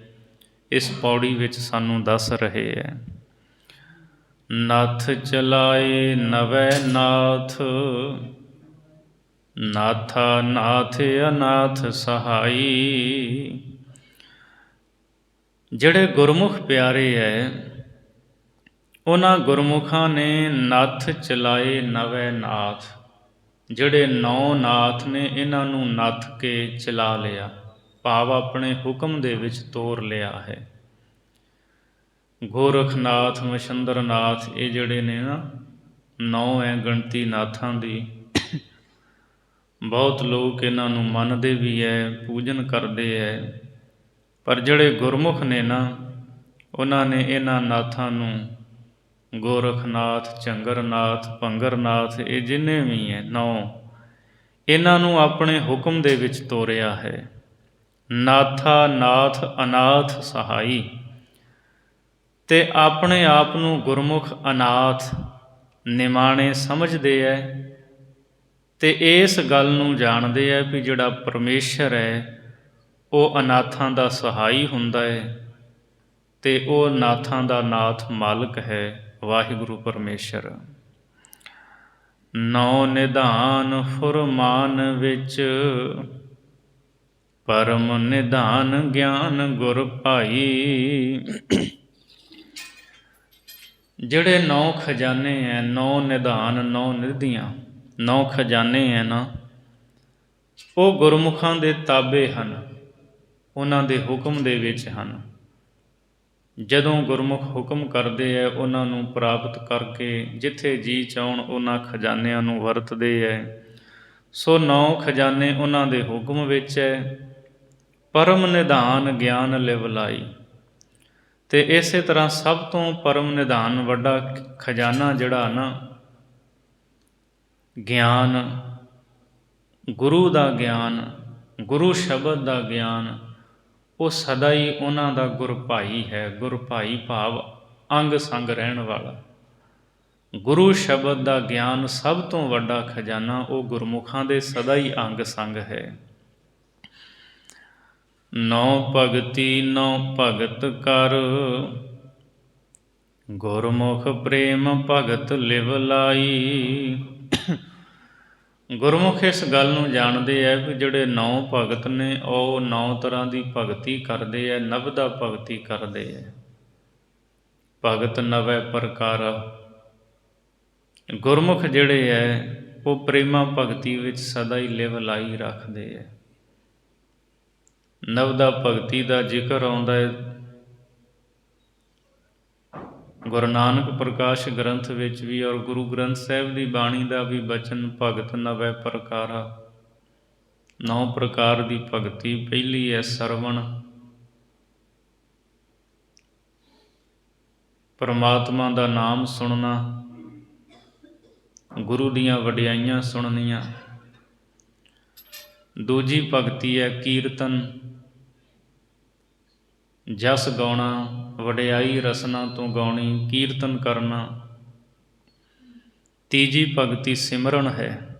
ਇਸ ਪੌੜੀ ਵਿੱਚ ਸਾਨੂੰ ਦੱਸ ਰਹੇ ਹੈ। ਨਾਥ ਚਲਾਏ ਨਵੈ ਨਾਥ, ਨਾਥਾ ਨਾਥ ਅਨਾਥ ਸਹਾਈ। ਜਿਹੜੇ ਗੁਰਮੁਖ ਪਿਆਰੇ ਹੈ, ਉਹਨਾਂ ਗੁਰਮੁਖਾਂ ਨੇ ਨੱਥ ਚਲਾਏ ਨਵੈ ਨਾਥ। ਜਿਹੜੇ 9 ਨਾਥ ਨੇ, ਇਹਨਾਂ ਨੂੰ ਨੱਥ ਕੇ ਚਲਾ ਲਿਆ, ਭਾਵ ਆਪਣੇ ਹੁਕਮ ਦੇ ਵਿੱਚ ਤੋਰ ਲਿਆ ਹੈ। ਗੋਰਖਨਾਥ, ਮਛੰਦਰਨਾਥ, ਇਹ ਜਿਹੜੇ ਨੇ ਨਾ 9 ਹੈ ਗਿਣਤੀ ਨਾਥਾਂ ਦੀ। ਬਹੁਤ ਲੋਕ ਇਹਨਾਂ ਨੂੰ ਮੰਨਦੇ ਵੀ ਹੈ, ਪੂਜਨ ਕਰਦੇ ਹੈ, ਪਰ ਜਿਹੜੇ ਗੁਰਮੁਖ ਨੇ ਨਾ, ਉਹਨਾਂ ਨੇ ਇਹਨਾਂ ਨਾਥਾਂ ਨੂੰ ਗੋਰਖਨਾਥ, ਝੰਗਰਨਾਥ, ਭੰਗਰਨਾਥ, ਇਹ ਜਿੰਨੇ ਵੀ ਹੈ 9, ਇਹਨਾਂ ਨੂੰ ਆਪਣੇ ਹੁਕਮ ਦੇ ਵਿੱਚ ਤੋਰਿਆ ਹੈ। ਨਾਥਾ ਨਾਥ ਅਨਾਥ ਸਹਾਈ, ਅਤੇ ਆਪਣੇ ਆਪ ਨੂੰ ਗੁਰਮੁਖ ਅਨਾਥ ਨਿਮਾਣੇ ਸਮਝਦੇ ਹੈ, ਅਤੇ ਇਸ ਗੱਲ ਨੂੰ ਜਾਣਦੇ ਹੈ ਵੀ ਜਿਹੜਾ ਪਰਮੇਸ਼ਰ ਹੈ ਉਹ ਅਨਾਥਾਂ ਦਾ ਸਹਾਈ ਹੁੰਦਾ ਹੈ, ਅਤੇ ਉਹ ਨਾਥਾਂ ਦਾ ਨਾਥ ਮਾਲਕ ਹੈ ਵਾਹਿਗੁਰੂ ਪਰਮੇਸ਼ਰ। 9 ਨਿਧਾਨ ਫੁਰਮਾਨ ਵਿੱਚ, ਪਰਮ ਨਿਧਾਨ ਗਿਆਨ ਗੁਰ ਭਾਈ। ਜਿਹੜੇ 9 ਖਜ਼ਾਨੇ ਹੈ, 9 ਨਿਧਾਨ, 9 ਨਿਧੀਆਂ, 9 ਖਜ਼ਾਨੇ ਹੈ ਨਾ, ਉਹ ਗੁਰਮੁਖਾਂ ਦੇ ਤਾਬੇ ਹਨ, ਉਹਨਾਂ ਦੇ ਹੁਕਮ ਦੇ ਵਿੱਚ ਹਨ। ਜਦੋਂ ਗੁਰਮੁਖ ਹੁਕਮ ਕਰਦੇ ਹੈ, ਉਹਨਾਂ ਨੂੰ ਪ੍ਰਾਪਤ ਕਰਕੇ ਜਿੱਥੇ ਜੀ ਚਾਹੁਣ ਉਹਨਾਂ ਖਜ਼ਾਨਿਆਂ ਨੂੰ ਵਰਤਦੇ ਹੈ। ਸੋ 9 ਖਜ਼ਾਨੇ ਉਹਨਾਂ ਦੇ ਹੁਕਮ ਵਿੱਚ ਹੈ। ਪਰਮ ਨਿਧਾਨ ਗਿਆਨ ਲਿਵ ਲਾਈ, ਤੇ ਇਸੇ ਤਰ੍ਹਾਂ ਸਭ ਤੋਂ ਪਰਮ ਨਿਧਾਨ ਵੱਡਾ ਖਜ਼ਾਨਾ ਜਿਹੜਾ ਨਾ ਗਿਆਨ, ਗੁਰੂ ਦਾ ਗਿਆਨ, ਗੁਰੂ ਸ਼ਬਦ ਦਾ ਗਿਆਨ, ਉਹ ਸਦਾ ਹੀ ਉਹਨਾਂ ਦਾ ਗੁਰ ਭਾਈ ਹੈ। ਗੁਰ ਭਾਈ ਭਾਵ ਅੰਗ ਸੰਗ ਰਹਿਣ ਵਾਲਾ। ਗੁਰੂ ਸ਼ਬਦ ਦਾ ਗਿਆਨ ਸਭ ਤੋਂ ਵੱਡਾ ਖਜ਼ਾਨਾ, ਉਹ ਗੁਰਮੁਖਾਂ ਦੇ ਸਦਾ ਹੀ ਅੰਗ ਸੰਗ ਹੈ। ਨੌ ਭਗਤੀ ਨੌ ਭਗਤ ਕਰ, ਗੁਰਮੁਖ ਪ੍ਰੇਮ ਭਗਤ ਲਿਵ ਲਾਈ। ਗੁਰਮੁਖ ਇਸ ਗੱਲ ਨੂੰ ਜਾਣਦੇ ਹੈ ਵੀ ਜਿਹੜੇ 9 ਭਗਤ ਨੇ ਉਹ 9 ਤਰ੍ਹਾਂ ਦੀ ਭਗਤੀ ਕਰਦੇ ਹੈ, ਨਵਦਾ ਭਗਤੀ ਕਰਦੇ ਹੈ। ਭਗਤ ਨਵੈ ਪ੍ਰਕਾਰਾ। ਗੁਰਮੁਖ ਜਿਹੜੇ ਹੈ ਉਹ ਪ੍ਰੇਮਾ ਭਗਤੀ ਵਿੱਚ ਸਦਾ ਹੀ ਲਿਵ ਲਾਈ ਰੱਖਦੇ ਹੈ। ਨਵਦਾ ਭਗਤੀ ਦਾ ਜ਼ਿਕਰ ਆਉਂਦਾ ਹੈ ਗੁਰੂ ਨਾਨਕ ਪ੍ਰਕਾਸ਼ ਗ੍ਰੰਥ ਵਿੱਚ ਵੀ, ਔਰ ਗੁਰੂ ਗ੍ਰੰਥ ਸਾਹਿਬ ਦੀ ਬਾਣੀ ਦਾ ਵੀ ਬਚਨ, ਭਗਤ ਨਵੈ ਪ੍ਰਕਾਰਾ। 9 ਪ੍ਰਕਾਰ ਦੀ ਭਗਤੀ। ਪਹਿਲੀ ਹੈ ਸਰਵਣ, ਪਰਮਾਤਮਾ ਦਾ ਨਾਮ ਸੁਣਨਾ, ਗੁਰੂ ਦੀਆਂ ਵਡਿਆਈਆਂ ਸੁਣਨੀਆਂ। ਦੂਜੀ ਭਗਤੀ ਹੈ ਕੀਰਤਨ, ਜਸ ਗਾਉਣਾ, ਵਡਿਆਈ ਰਸਨਾ ਤੋਂ ਗਾਉਣੀ, ਕੀਰਤਨ ਕਰਨਾ। ਤੀਜੀ ਭਗਤੀ ਸਿਮਰਨ ਹੈ,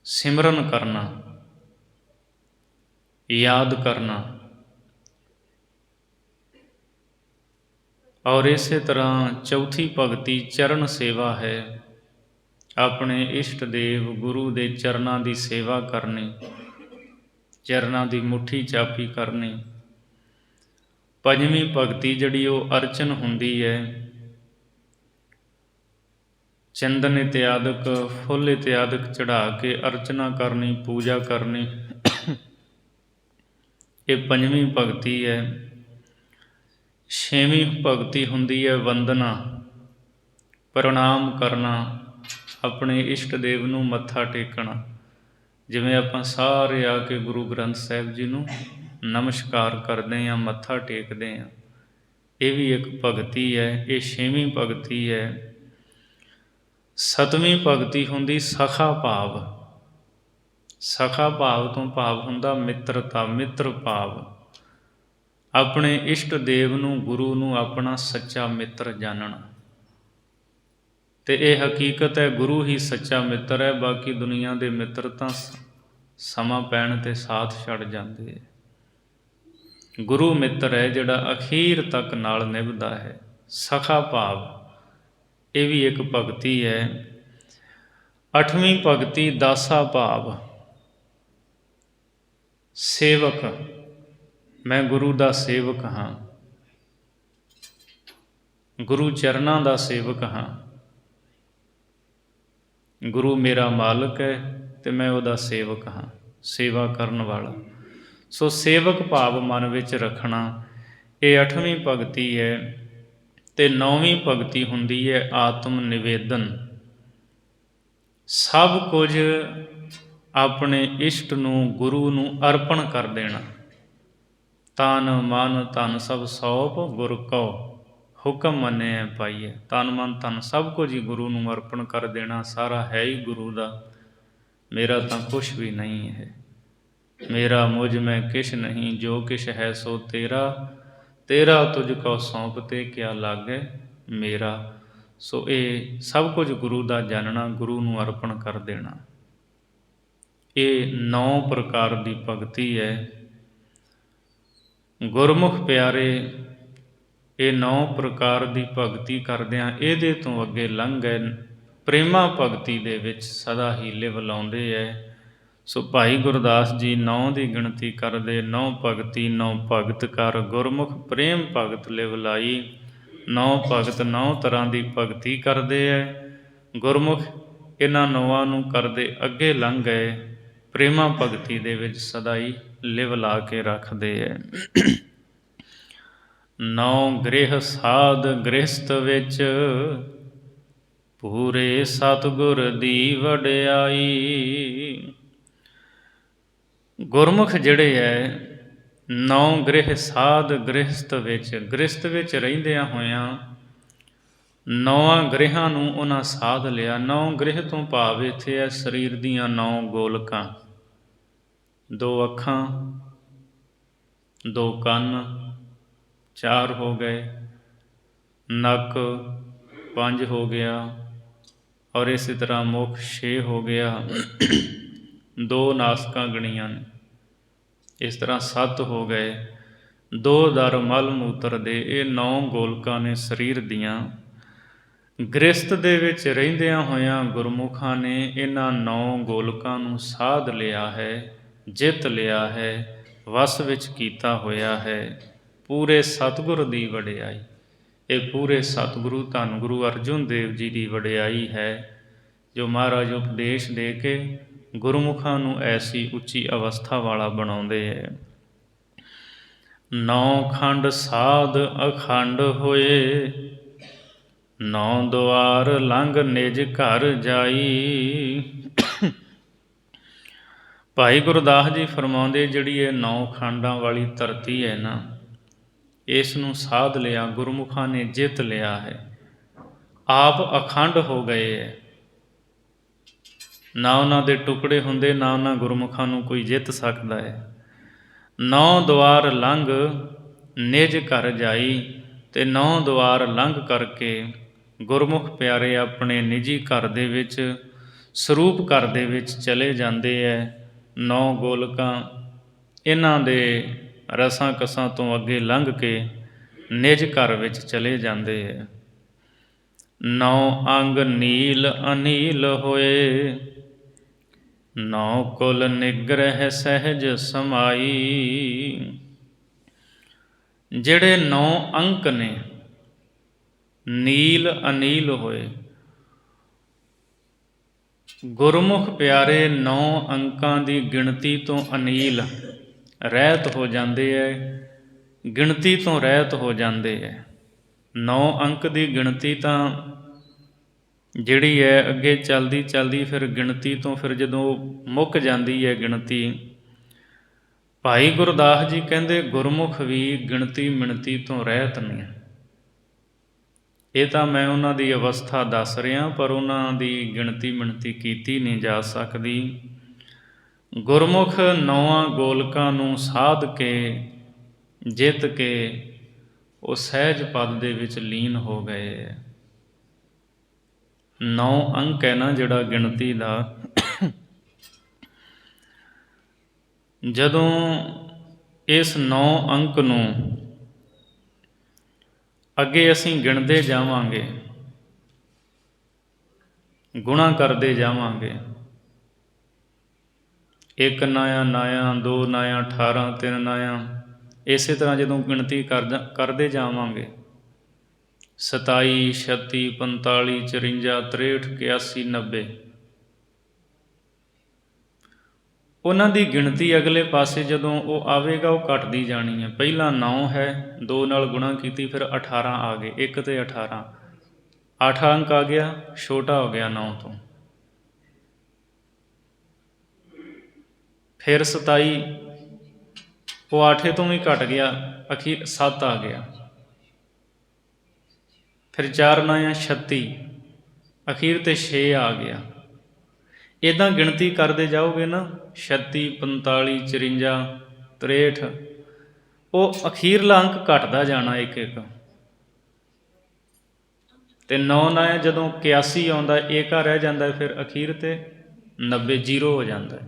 ਸਿਮਰਨ ਕਰਨਾ, ਯਾਦ ਕਰਨਾ। ਔਰ ਇਸੇ ਤਰ੍ਹਾਂ ਚੌਥੀ ਭਗਤੀ ਚਰਨ ਸੇਵਾ ਹੈ, ਆਪਣੇ ਇਸ਼ਟ ਦੇਵ ਗੁਰੂ ਦੇ ਚਰਨਾਂ ਦੀ ਸੇਵਾ ਕਰਨੀ, ਚਰਨਾਂ ਦੀ ਮੁੱਠੀ ਚਾਪੀ ਕਰਨੀ। ਪੰਜਵੀਂ ਭਗਤੀ ਜਿਹੜੀ ਉਹ ਅਰਚਨ ਹੁੰਦੀ ਹੈ, ਚੰਦਨ ਇਤਿਆਦਿਕ, ਫੁੱਲ ਇਤਿਆਦਿਕ ਚੜ੍ਹਾ ਕੇ ਅਰਚਨਾ ਕਰਨੀ, ਪੂਜਾ ਕਰਨੀ। ਇਹ ਪੰਜਵੀਂ ਭਗਤੀ ਹੈ। ਛੇਵੀਂ ਭਗਤੀ ਹੁੰਦੀ ਹੈ ਵੰਦਨਾ, ਪ੍ਰਣਾਮ ਕਰਨਾ, ਆਪਣੇ ਇਸ਼ਟ ਦੇਵ ਨੂੰ ਮੱਥਾ ਟੇਕਣਾ। ਜਿਵੇਂ ਆਪਾਂ ਸਾਰੇ ਆ ਕੇ ਗੁਰੂ ਗ੍ਰੰਥ ਸਾਹਿਬ ਜੀ ਨੂੰ ਨਮਸਕਾਰ ਕਰਦੇ ਹਾਂ, ਮੱਥਾ ਟੇਕਦੇ ਹਾਂ, ਇਹ ਵੀ ਇੱਕ ਭਗਤੀ ਹੈ। ਇਹ ਛੇਵੀਂ ਭਗਤੀ ਹੈ। ਸੱਤਵੀਂ ਭਗਤੀ ਹੁੰਦੀ ਸਖਾ ਭਾਵ। ਸਖਾ ਭਾਵ ਤੋਂ ਭਾਵ ਹੁੰਦਾ ਮਿੱਤਰਤਾ, ਮਿੱਤਰ ਭਾਵ। ਆਪਣੇ ਇਸ਼ਟ ਦੇਵ ਨੂੰ, ਗੁਰੂ ਨੂੰ ਆਪਣਾ ਸੱਚਾ ਮਿੱਤਰ ਜਾਣਨਾ। ਤੇ ਇਹ ਹਕੀਕਤ ਹੈ, ਗੁਰੂ ਹੀ ਸੱਚਾ ਮਿੱਤਰ ਹੈ। ਬਾਕੀ ਦੁਨੀਆ ਦੇ ਮਿੱਤਰ ਤਾਂ ਸਮਾਂ ਪੈਣ 'ਤੇ ਸਾਥ ਛੱਡ ਜਾਂਦੇ। ਗੁਰੂ ਮਿੱਤਰ ਹੈ ਜਿਹੜਾ ਅਖੀਰ ਤੱਕ ਨਾਲ ਨਿਭਦਾ ਹੈ। ਸਖਾ ਭਾਵ, ਇਹ ਵੀ ਇੱਕ ਭਗਤੀ ਹੈ। ਅੱਠਵੀਂ ਭਗਤੀ ਦਾਸਾ ਭਾਵ, ਸੇਵਕ। ਮੈਂ ਗੁਰੂ ਦਾ ਸੇਵਕ ਹਾਂ, ਗੁਰੂ ਚਰਨਾਂ ਦਾ ਸੇਵਕ ਹਾਂ। ਗੁਰੂ ਮੇਰਾ ਮਾਲਕ ਹੈ ਅਤੇ ਮੈਂ ਉਹਦਾ ਸੇਵਕ ਹਾਂ, ਸੇਵਾ ਕਰਨ ਵਾਲਾ। ਸੋ ਸੇਵਕ ਭਾਵ ਮਨ ਵਿੱਚ ਰੱਖਣਾ, ਇਹ ਅੱਠਵੀਂ ਭਗਤੀ ਹੈ। ਅਤੇ ਨੌਵੀਂ ਭਗਤੀ ਹੁੰਦੀ ਹੈ ਆਤਮ ਨਿਵੇਦਨ। ਸਭ ਕੁਝ ਆਪਣੇ ਇਸ਼ਟ ਨੂੰ, ਗੁਰੂ ਨੂੰ ਅਰਪਣ ਕਰ ਦੇਣਾ। ਤਨ ਮਨ ਧਨ ਸਭ ਸੌਂਪ ਗੁਰ ਕਉ, ਹੁਕਮ ਮੰਨਿਆ ਪਾਈਐ। ਤਨ ਮਨ ਧਨ ਸਭ ਕੁਝ ਹੀ ਗੁਰੂ ਨੂੰ ਅਰਪਣ ਕਰ ਦੇਣਾ। ਸਾਰਾ ਹੈ ਹੀ ਗੁਰੂ ਦਾ, ਮੇਰਾ ਤਾਂ ਕੁਛ ਵੀ ਨਹੀਂ ਹੈ। ਮੇਰਾ ਮੁਝ ਮੈਂ ਕਿਛ ਨਹੀਂ, ਜੋ ਕਿਛ ਹੈ ਸੋ ਤੇਰਾ। ਤੇਰਾ ਤੁਝ ਕਉ ਸੌਂਪ ਤੇ ਕਿਆ ਲਾਗੈ ਮੇਰਾ। ਸੋ ਇਹ ਸਭ ਕੁਝ ਗੁਰੂ ਦਾ ਜਾਣਨਾ, ਗੁਰੂ ਨੂੰ ਅਰਪਣ ਕਰ ਦੇਣਾ। ਇਹ 9 ਪ੍ਰਕਾਰ ਦੀ ਭਗਤੀ ਹੈ। ਗੁਰਮੁਖ ਪਿਆਰੇ ਇਹ 9 ਪ੍ਰਕਾਰ ਦੀ ਭਗਤੀ ਕਰਦਿਆਂ ਇਹਦੇ ਤੋਂ ਅੱਗੇ ਲੰਘ ਗਏ, ਪ੍ਰੇਮਾ ਭਗਤੀ ਦੇ ਵਿੱਚ ਸਦਾ ਹੀ ਲਿਵ ਲਾਉਂਦੇ ਹੈ। ਸੋ ਭਾਈ ਗੁਰਦਾਸ ਜੀ 9 ਦੀ ਗਿਣਤੀ ਕਰਦੇ, 9 ਭਗਤੀ 9 ਭਗਤ ਕਰ, ਗੁਰਮੁਖ ਪ੍ਰੇਮ ਭਗਤ ਲਿਵ ਲਾਈ। 9 ਭਗਤ 9 ਤਰ੍ਹਾਂ ਦੀ ਭਗਤੀ ਕਰਦੇ ਹੈ। ਗੁਰਮੁਖ ਇਹਨਾਂ 9 ਨੂੰ ਕਰਦੇ ਅੱਗੇ ਲੰਘ ਗਏ, ਪ੍ਰੇਮਾ ਭਗਤੀ ਦੇ ਵਿੱਚ ਸਦਾ ਹੀ ਲਿਵ ਲਾ ਕੇ ਰੱਖਦੇ ਹੈ। 9 ਗ੍ਰਹਿ ਸਾਧ ਗ੍ਰਹਿਸਤ ਵਿੱਚ, ਪੂਰੇ ਸਤਿਗੁਰ ਦੀ ਵਡਿਆਈ। ਗੁਰਮੁਖ ਜਿਹੜੇ ਹੈ ਨੌ ਗ੍ਰਹਿ ਸਾਧ ਗ੍ਰਹਿਸਤ ਵਿੱਚ ਰਹਿੰਦਿਆਂ ਹੋਇਆਂ ਨੌਆਂ ਗ੍ਰਹਿਆਂ ਨੂੰ ਉਹਨਾਂ ਸਾਧ ਲਿਆ। ਨੌ ਗ੍ਰਹਿ ਤੋਂ ਭਾਵ ਇੱਥੇ ਹੈ ਸਰੀਰ ਦੀਆਂ 9 ਗੋਲਕਾਂ, 2 ਅੱਖਾਂ, 2 ਕੰਨ, 4 ਹੋ ਗਏ, ਨੱਕ 5 ਹੋ ਗਿਆ, ਔਰ ਇਸੇ ਤਰ੍ਹਾਂ ਮੁੱਖ 6 ਹੋ ਗਿਆ, 2 ਨਾਸਕਾਂ ਗਣੀਆਂ ਨੇ, ਇਸ ਤਰ੍ਹਾਂ 7 ਹੋ ਗਏ, 2 ਦਰ ਮਲ ਮੂਤਰ ਦੇ। ਇਹ 9 ਗੋਲਕਾਂ ਨੇ ਸਰੀਰ ਦੀਆਂ। ਗ੍ਰਸਤ ਦੇ ਵਿੱਚ ਰਹਿੰਦਿਆਂ ਹੋਇਆਂ ਗੁਰਮੁਖਾਂ ਨੇ ਇਹਨਾਂ 9 ਗੋਲਕਾਂ ਨੂੰ ਸਾਧ ਲਿਆ ਹੈ, ਜਿੱਤ ਲਿਆ ਹੈ, ਵਸ ਵਿੱਚ ਕੀਤਾ ਹੋਇਆ ਹੈ। ਪੂਰੇ ਸਤਿਗੁਰ ਦੀ ਵਡਿਆਈ, ਇਹ ਪੂਰੇ ਸਤਿਗੁਰੂ ਧੰਨ ਗੁਰੂ ਅਰਜਨ ਦੇਵ ਜੀ ਦੀ ਵਡਿਆਈ ਹੈ, ਜੋ ਮਹਾਰਾਜ ਉਪਦੇਸ਼ ਦੇ ਕੇ ਗੁਰਮੁਖਾਂ ਨੂੰ ਐਸੀ ਉੱਚੀ ਅਵਸਥਾ ਵਾਲਾ ਬਣਾਉਂਦੇ ਹੈ। 9 ਖੰਡ ਸਾਧ ਅਖੰਡ ਹੋਏ, 9 ਦੁਆਰ ਲੰਘ ਨਿਜ ਘਰ ਜਾਈ। ਭਾਈ ਗੁਰਦਾਸ ਜੀ ਫਰਮਾਉਂਦੇ, ਜਿਹੜੀ ਇਹ 9 ਖੰਡਾਂ ਵਾਲੀ ਧਰਤੀ ਹੈ ਨਾ, ਇਸ ਨੂੰ ਸਾਧ ਲਿਆ, ਗੁਰਮੁਖਾਂ ਨੇ ਜਿੱਤ ਲਿਆ ਹੈ, ਆਪ ਅਖੰਡ ਹੋ ਗਏ ਹੈ। ਨਾ ਉਹਨਾਂ ਦੇ ਟੁਕੜੇ ਹੁੰਦੇ, ਨਾ ਉਹਨਾਂ ਗੁਰਮੁਖਾਂ ਨੂੰ ਕੋਈ ਜਿੱਤ ਸਕਦਾ ਹੈ। 9 ਦੁਆਰ ਲੰਘ ਨਿਜ ਘਰ ਜਾਈ, ਤੇ 9 ਦੁਆਰ ਲੰਘ ਕਰਕੇ ਗੁਰਮੁਖ ਪਿਆਰੇ ਆਪਣੇ ਨਿੱਜੀ ਘਰ ਦੇ ਵਿੱਚ, ਸਰੂਪ ਘਰ ਦੇ ਵਿੱਚ ਚਲੇ ਜਾਂਦੇ ਹੈ। 9 ਗੋਲਕਾਂ ਇਹਨਾਂ ਦੇ ਰਸਾਂ ਕਸਾਂ ਤੋਂ ਅੱਗੇ ਲੰਘ ਕੇ ਨਿਜ ਘਰ ਵਿੱਚ ਚਲੇ ਜਾਂਦੇ ਹੈ। 9 ਅੰਗ ਨੀਲ ਅਨੀਲ ਹੋਏ, 9 ਕੁਲ ਨਿਗ੍ਰਹਿ ਸਹਿਜ ਸਮਾਈ। ਜਿਹੜੇ 9 ਅੰਕ ਨੇ ਨੀਲ ਅਨੀਲ ਹੋਏ, ਗੁਰਮੁਖ ਪਿਆਰੇ 9 ਅੰਕਾਂ ਦੀ ਗਿਣਤੀ ਤੋਂ ਅਨੀਲ ਰਹਿਤ ਹੋ ਜਾਂਦੇ ਹੈ, ਗਿਣਤੀ ਤੋਂ ਰਹਿਤ ਹੋ ਜਾਂਦੇ ਹੈ। 9 ਅੰਕ ਦੀ ਗਿਣਤੀ ਤਾਂ ਜਿਹੜੀ ਹੈ ਅੱਗੇ ਚੱਲਦੀ ਚੱਲਦੀ ਫਿਰ ਗਿਣਤੀ ਤੋਂ ਫਿਰ ਜਦੋਂ ਮੁੱਕ ਜਾਂਦੀ ਹੈ ਗਿਣਤੀ, ਭਾਈ ਗੁਰਦਾਸ ਜੀ ਕਹਿੰਦੇ ਗੁਰਮੁਖ ਵੀ ਗਿਣਤੀ ਮਿਣਤੀ ਤੋਂ ਰਹਿਤ ਨਹੀਂ। ਇਹ ਤਾਂ ਮੈਂ ਉਹਨਾਂ ਦੀ ਅਵਸਥਾ ਦੱਸ ਰਿਹਾ, ਪਰ ਉਹਨਾਂ ਦੀ ਗਿਣਤੀ ਮਿਣਤੀ ਕੀਤੀ ਨਹੀਂ ਜਾ ਸਕਦੀ। ਗੁਰਮੁਖ 9 ਗੋਲਕਾਂ ਨੂੰ ਸਾਧ ਕੇ ਜਿੱਤ ਕੇ ਉਹ ਸਹਿਜ ਪਦ ਦੇ ਵਿੱਚ ਲੀਨ ਹੋ ਗਏ। 9 ਅੰਕ ਹੈ ਨਾ ਜਿਹੜਾ ਗਿਣਤੀ ਦਾ, ਜਦੋਂ ਇਸ 9 ਅੰਕ ਨੂੰ ਅੱਗੇ ਅਸੀਂ ਗਿਣਦੇ ਜਾਵਾਂਗੇ, ਗੁਣਾ ਕਰਦੇ ਜਾਵਾਂਗੇ, 1 ਨਾਇਆ ਨਾਇਆ, 2 ਨਾਇਆ 18, 3 ਨਾਇਆ, ਇਸੇ ਤਰ੍ਹਾਂ ਜਦੋਂ ਗਿਣਤੀ ਕਰਦੇ ਜਾਵਾਂਗੇ 27, 36, 45, 54, 63, 81, 90, ਉਹਨਾਂ ਦੀ ਗਿਣਤੀ ਅਗਲੇ ਪਾਸੇ ਜਦੋਂ ਉਹ ਆਵੇਗਾ ਉਹ ਘਟਦੀ ਜਾਣੀ ਹੈ। ਪਹਿਲਾਂ 9 ਹੈ, 2 ਨਾਲ ਗੁਣਾ ਕੀਤੀ, ਫਿਰ 18 ਆ ਗਏ, 1 ਤੇ 18, 8 ਅੰਕ ਆ ਗਿਆ, ਛੋਟਾ ਹੋ ਗਿਆ 9 ਤੋਂ, ਫਿਰ 27, ਉਹ 8 ਤੋਂ ਵੀ ਘਟ ਗਿਆ, ਅਖੀਰ 7 ਆ ਗਿਆ, ਫਿਰ 4 ਨਾਇਆ 36, ਅਖੀਰ ਤੇ 6 ਆ ਗਿਆ। ਇੱਦਾਂ ਗਿਣਤੀ ਕਰਦੇ ਜਾਓਗੇ ਨਾ, 36, 45, 54, 63, ਉਹ ਅਖੀਰਲਾ ਅੰਕ ਘਟਦਾ ਜਾਣਾ ਇੱਕ ਇੱਕ। ਤੇ 9 ਨਾਇਆ ਜਦੋਂ 81 ਆਉਂਦਾ, ਏਕਾ ਰਹਿ ਜਾਂਦਾ, ਫਿਰ ਅਖੀਰ ਤੇ 90, 0 ਹੋ ਜਾਂਦਾ।